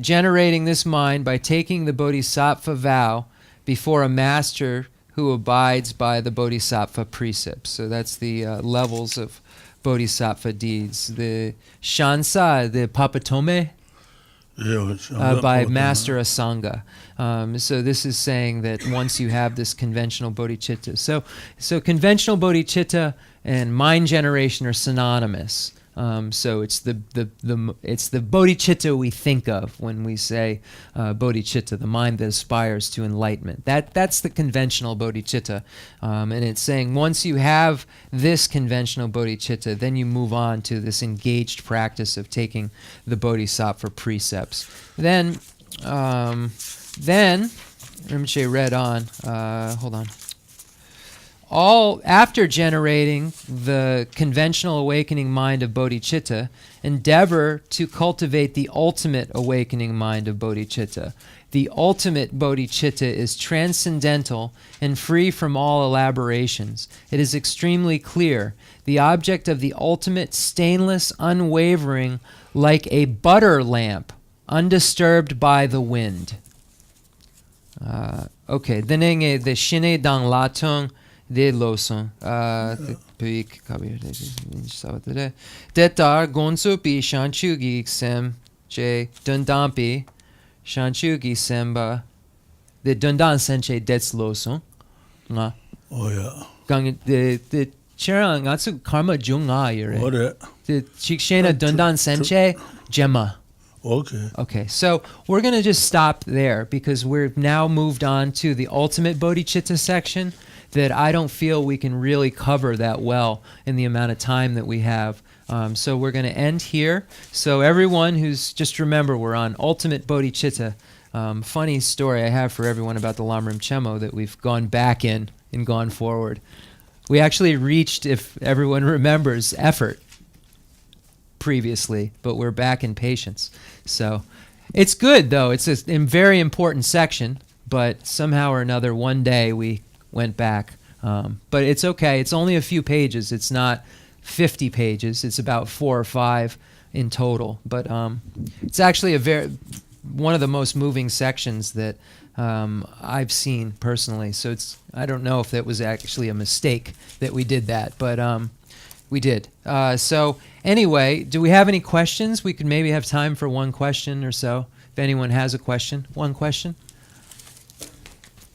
generating this mind by taking the bodhisattva vow before a master who abides by the bodhisattva precepts. So that's the levels of bodhisattva deeds. The Shansa, the Papatome, by Master Asanga. So this is saying that once you have this conventional bodhicitta. So conventional bodhicitta and mind generation are synonymous. So it's the bodhicitta we think of when we say bodhicitta, the mind that aspires to enlightenment. That's the conventional bodhicitta, and it's saying once you have this conventional bodhicitta, then you move on to this engaged practice of taking the bodhisattva precepts. Then Rinpoche read on. Hold on. All after generating the conventional awakening mind of bodhicitta, endeavor to cultivate the ultimate awakening mind of bodhicitta. The ultimate bodhicitta is transcendental and free from all elaborations. It is extremely clear. The object of the ultimate, stainless, unwavering, like a butter lamp, undisturbed by the wind. Okay, then the shine dang latung de loson pik kabir de detar gonso pi shanchugi sem je dundampi shanchugi semba de dundan senche dets loson nga 오야. gang de chera ngatsu karma junga yere 오래. de chikshena dundan senche gemma. 오케이. Okay, so we're going to just stop there because we've now moved on to the ultimate bodhicitta section that I don't feel we can really cover that well in the amount of time that we have. So we're going to end here. So everyone who's, just remember, we're on ultimate bodhicitta. Funny story I have for everyone about the Lamrim Chenmo that we've gone back in and gone forward. We actually reached, if everyone remembers, effort previously, but we're back in patience. So it's good, though. It's a very important section, but somehow or another, one day we went back. But it's okay. It's only a few pages. It's not 50 pages. It's about 4 or 5 in total. But it's actually a one of the most moving sections that I've seen personally. So I don't know if that was actually a mistake that we did that, but we did. So anyway, do we have any questions? We could maybe have time for one question or so. If anyone has a question. One question?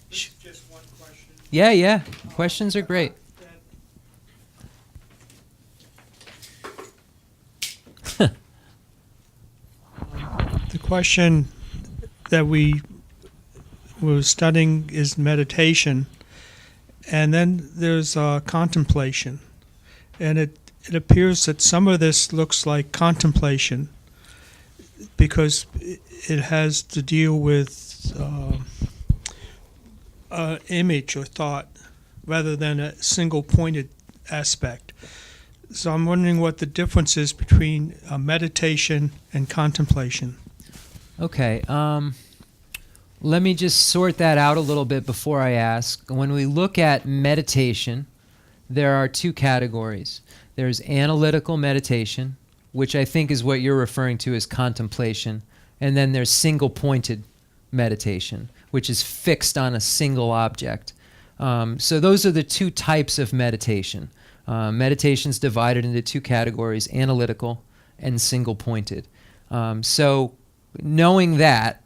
Just one question. Yeah. Questions are great. The question that we were studying is meditation, and then there's contemplation. And it appears that some of this looks like contemplation because it has to deal with image or thought rather than a single pointed aspect. So I'm wondering what the difference is between meditation and contemplation. Okay. Let me just sort that out a little bit before I ask. When we look at meditation, there are two categories. There's analytical meditation, which I think is what you're referring to as contemplation, and then there's single-pointed meditation, which is fixed on a single object. So those are the two types of meditation. Meditation's divided into two categories, analytical and single-pointed. So knowing that,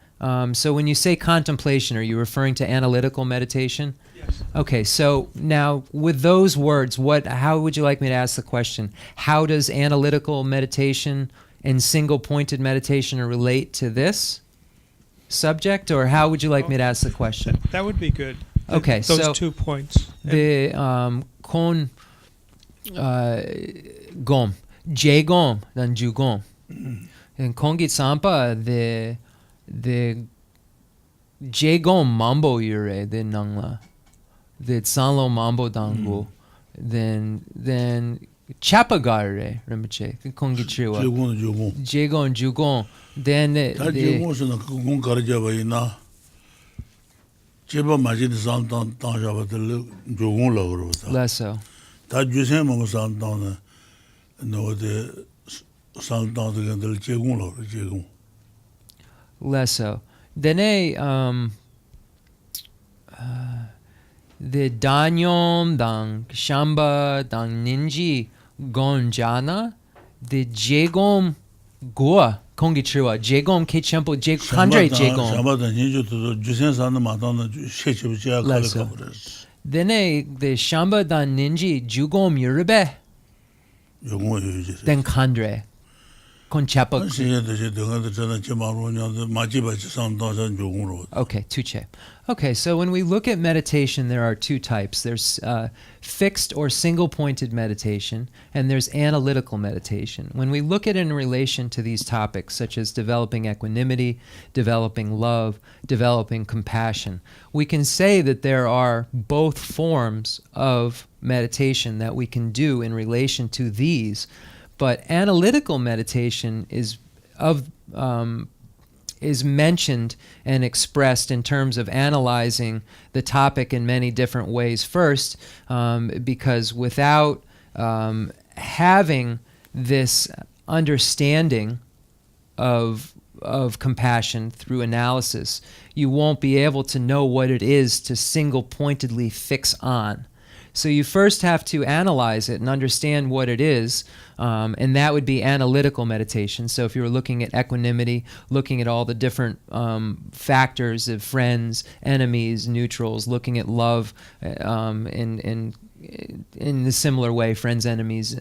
so when you say contemplation, are you referring to analytical meditation? Yes. Okay, so now with those words, how would you like me to ask the question? How does analytical meditation and single-pointed meditation relate to this subject, or how would you like me to ask the question? That would be good. Okay, those so 2 points. the kon gom, je gom, dan ju gom. And kongi sampa the je gom mambo yure the nangla, the sanlo mambo dangu, then chapagare Rinpoche kongi chiwa. Je gom ju gom. Then 다 주고서는 그공 가르쳐 봐이나 제바 마지드 산탄 땅자바들 조공라 그러다 lesso. 다 주세 뭐 산탄은 너데 산탄들 제공라 제공 Lesso. Then the danyom dang shamba dang ninji gonjana the jegom goa kongi chiwa jegom ke chempo je kandre jegom. 샤바다 니주도 주세 산은 마다는 셰치부지야 Lesso. 칼카브레스 Then the shamba dan ninji jugom yurbe 요거 요지 then kandre kon chapa. 시에도 저거도 저는 제마로냐도 마지바지 산탄산 조공로 Okay, tuche. Okay, so when we look at meditation, there are two types. There's fixed or single-pointed meditation, and there's analytical meditation. When we look at it in relation to these topics, such as developing equanimity, developing love, developing compassion, we can say that there are both forms of meditation that we can do in relation to these. But analytical meditation is mentioned and expressed in terms of analyzing the topic in many different ways. First, because without having this understanding of compassion through analysis, you won't be able to know what it is to single-pointedly fix on. So you first have to analyze it and understand what it is, and that would be analytical meditation. So if you were looking at equanimity, looking at all the different factors of friends, enemies, neutrals, looking at love in a similar way, friends, enemies,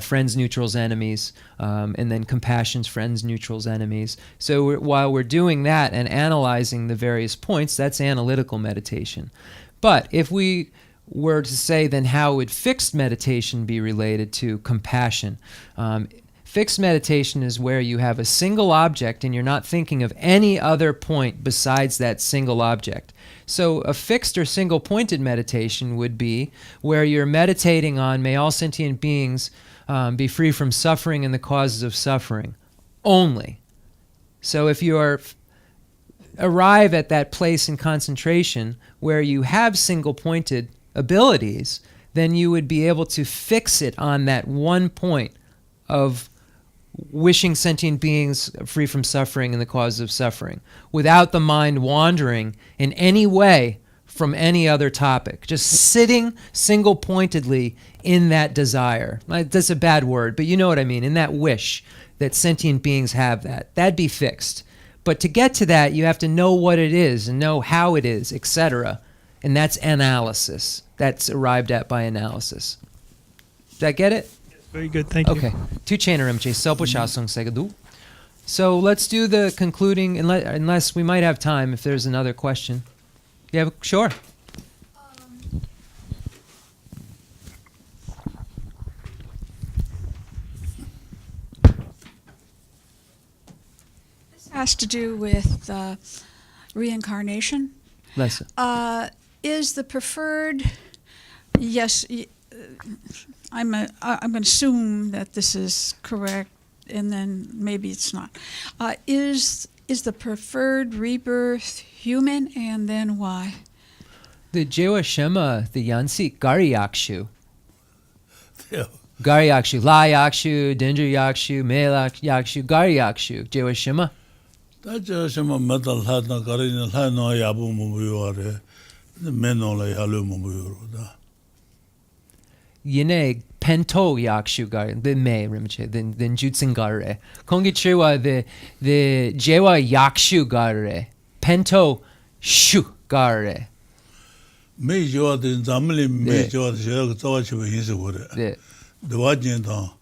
friends, neutrals, enemies, and then compassion's friends, neutrals, enemies. So while we're doing that and analyzing the various points, that's analytical meditation. But if we were to say, then how would fixed meditation be related to compassion? Fixed meditation is where you have a single object and you're not thinking of any other point besides that single object. So a fixed or single-pointed meditation would be where you're meditating on, may all sentient beings be free from suffering and the causes of suffering only. So if you arrive at that place in concentration where you have single-pointed abilities, then you would be able to fix it on that one point of wishing sentient beings free from suffering and the cause of suffering, without the mind wandering in any way from any other topic, just sitting single-pointedly in that desire. That's a bad word, but you know what I mean, in that wish that sentient beings have that'd be fixed. But to get to that, you have to know what it is and know how it is, etc. And that's analysis. That's arrived at by analysis. Did I get it? Very good, thank you. Okay. Tu Rinpoche, Selpo Shasung Segadu. So let's do the concluding, unless we might have time if there's another question. Yeah, sure. This has to do with reincarnation. Lesson. Is the preferred? Yes, I'm going to assume that this is correct, and then maybe it's not. Is the preferred rebirth human, and then why? The Jewa Shema, the Yansi, Gari Yakshu. Yeah. Gari Yakshu, La Yakshu, Dendra Yakshu, Me Yakshu, Gari Yakshu, Jewa Shema. 다저 좀 메탈 하나 가리는 하나 야부 뭐요래. 메노라 야루 뭐요다. Yine Pento Yakshu Gari, the Me Rimche, then Jutsin Gare. Kongi Chiwa, the Jewa Yakshu Gare. Pento Shu Gare. 매 저한테 잠을 매 저한테 제가 저와치고 인수 거래. 네. 도와진다.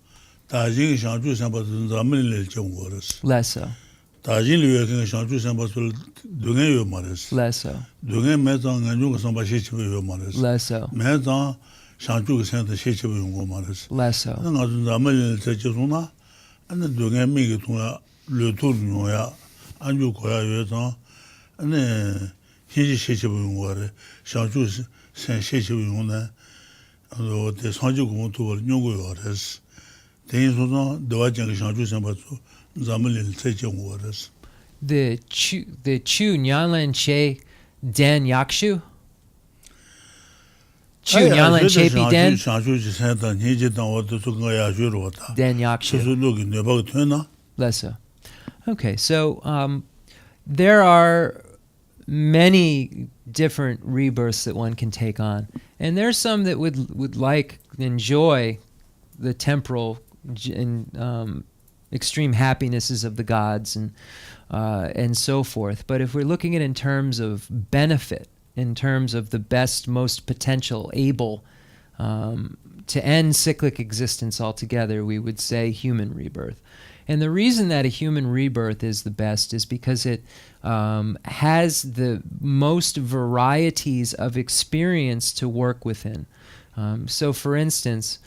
다진 상주 상바도 잠을 좀 거랬어. Lesso. 다진 위에 상주 상바도 동해요 말했어. Lesso. 동해 매장 안중 상바시 집에요 말했어. Lesso. 매장 상주 상도 시집에 온 말했어. Lesso. 내가 잠을 제주나 안에 동해 미게 동아 르토르노야 안주 거야 요서 안에 현지 시집에 온 거래. 상주 생 시집에 온네. 그 상주 공부도 연구요 그랬어. 대인소서 도와진 상주 상바도 잠을 제정 거랬어. The Chu Nyanlan Che Dan Yakshu. Chu Nyanlan Che Pi Dan. 상주 지세다 니지당 어디 소가 야주로 왔다. Dan Yakshu. 소소록이 내가 되나? Lesso. Okay, so there are many different rebirths that one can take on, and there's some that would like enjoy the temporal and extreme happinesses of the gods and so forth. But if we're looking at it in terms of benefit, in terms of the best, most potential, able to end cyclic existence altogether, we would say human rebirth. And the reason that a human rebirth is the best is because it has the most varieties of experience to work within. So, for instance,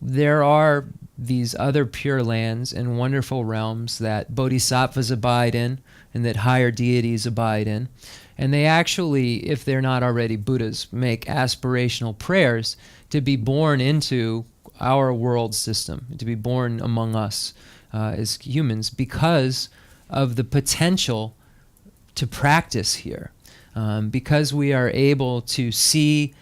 there are these other pure lands and wonderful realms that bodhisattvas abide in and that higher deities abide in. And they actually, if they're not already Buddhas, make aspirational prayers to be born into our world system, to be born among us as humans because of the potential to practice here. Because we are able to see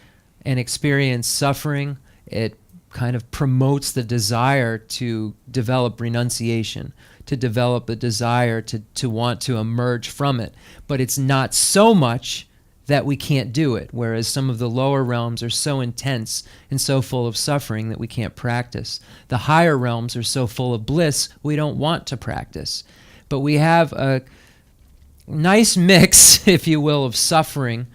and experience suffering, it kind of promotes the desire to develop renunciation, to develop a desire to want to emerge from it. But it's not so much that we can't do it, whereas some of the lower realms are so intense and so full of suffering that we can't practice. The higher realms are so full of bliss, we don't want to practice. But we have a nice mix, if you will, of suffering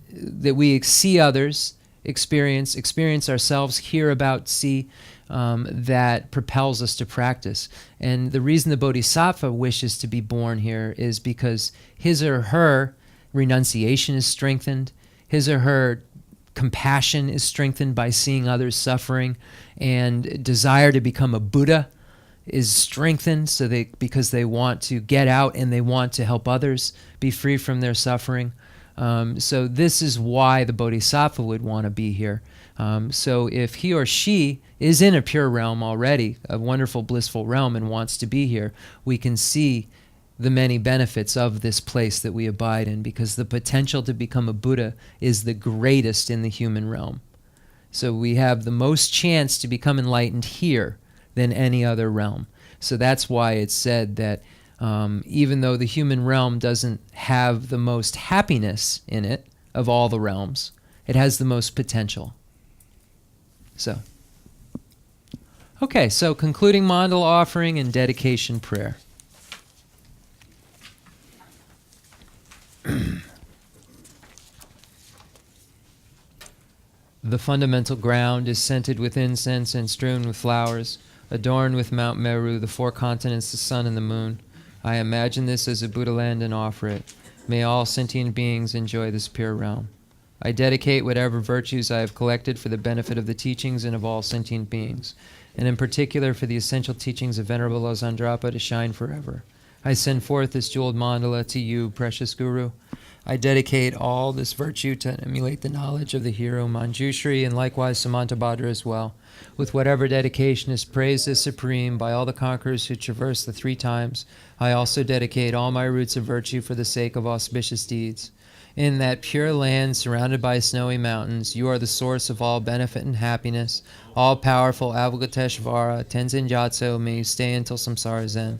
that we see others experience ourselves, hear about, see, that propels us to practice. And the reason the Bodhisattva wishes to be born here is because his or her renunciation is strengthened, his or her compassion is strengthened by seeing others suffering, and desire to become a Buddha is strengthened because they want to get out and they want to help others be free from their suffering. So this is why the Bodhisattva would want to be here. So if he or she is in a pure realm already, a wonderful, blissful realm, and wants to be here, we can see the many benefits of this place that we abide in, because the potential to become a Buddha is the greatest in the human realm. So we have the most chance to become enlightened here than any other realm. So that's why it's said that even though the human realm doesn't have the most happiness in it of all the realms, it has the most potential. So, okay, so concluding mandala offering and dedication prayer. The fundamental ground is scented with incense and strewn with flowers, adorned with Mount Meru, the four continents, the sun, and the moon. I imagine this as a Buddha land and offer it. May all sentient beings enjoy this pure realm. I dedicate whatever virtues I have collected for the benefit of the teachings and of all sentient beings, and in particular for the essential teachings of Venerable Lobsang Drakpa to shine forever. I send forth this jeweled mandala to you, precious Guru. I dedicate all this virtue to emulate the knowledge of the hero Manjushri and likewise Samantabhadra as well, with whatever dedication is praised as supreme by all the conquerors who traverse the 3 times. I also dedicate all my roots of virtue for the sake of auspicious deeds. In that pure land surrounded by snowy mountains, you are the source of all benefit and happiness. All-powerful Avalokiteshvara, Tenzin Gyatso, may you stay until samsara's end.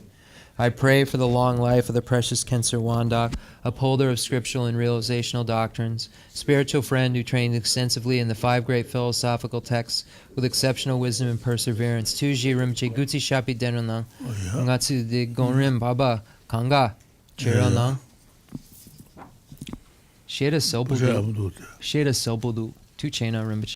I pray for the long life of the precious Khensur Wandak, upholder of scriptural and realizational doctrines, spiritual friend who trained extensively in the 5 great philosophical texts with exceptional wisdom and perseverance. Tuji Rimche Gutsi Shapi Denonang, Ngatsu de Gonrim Baba, Kanga, Chironang. Sheda Sobodu, Tu Chena Rinpoche.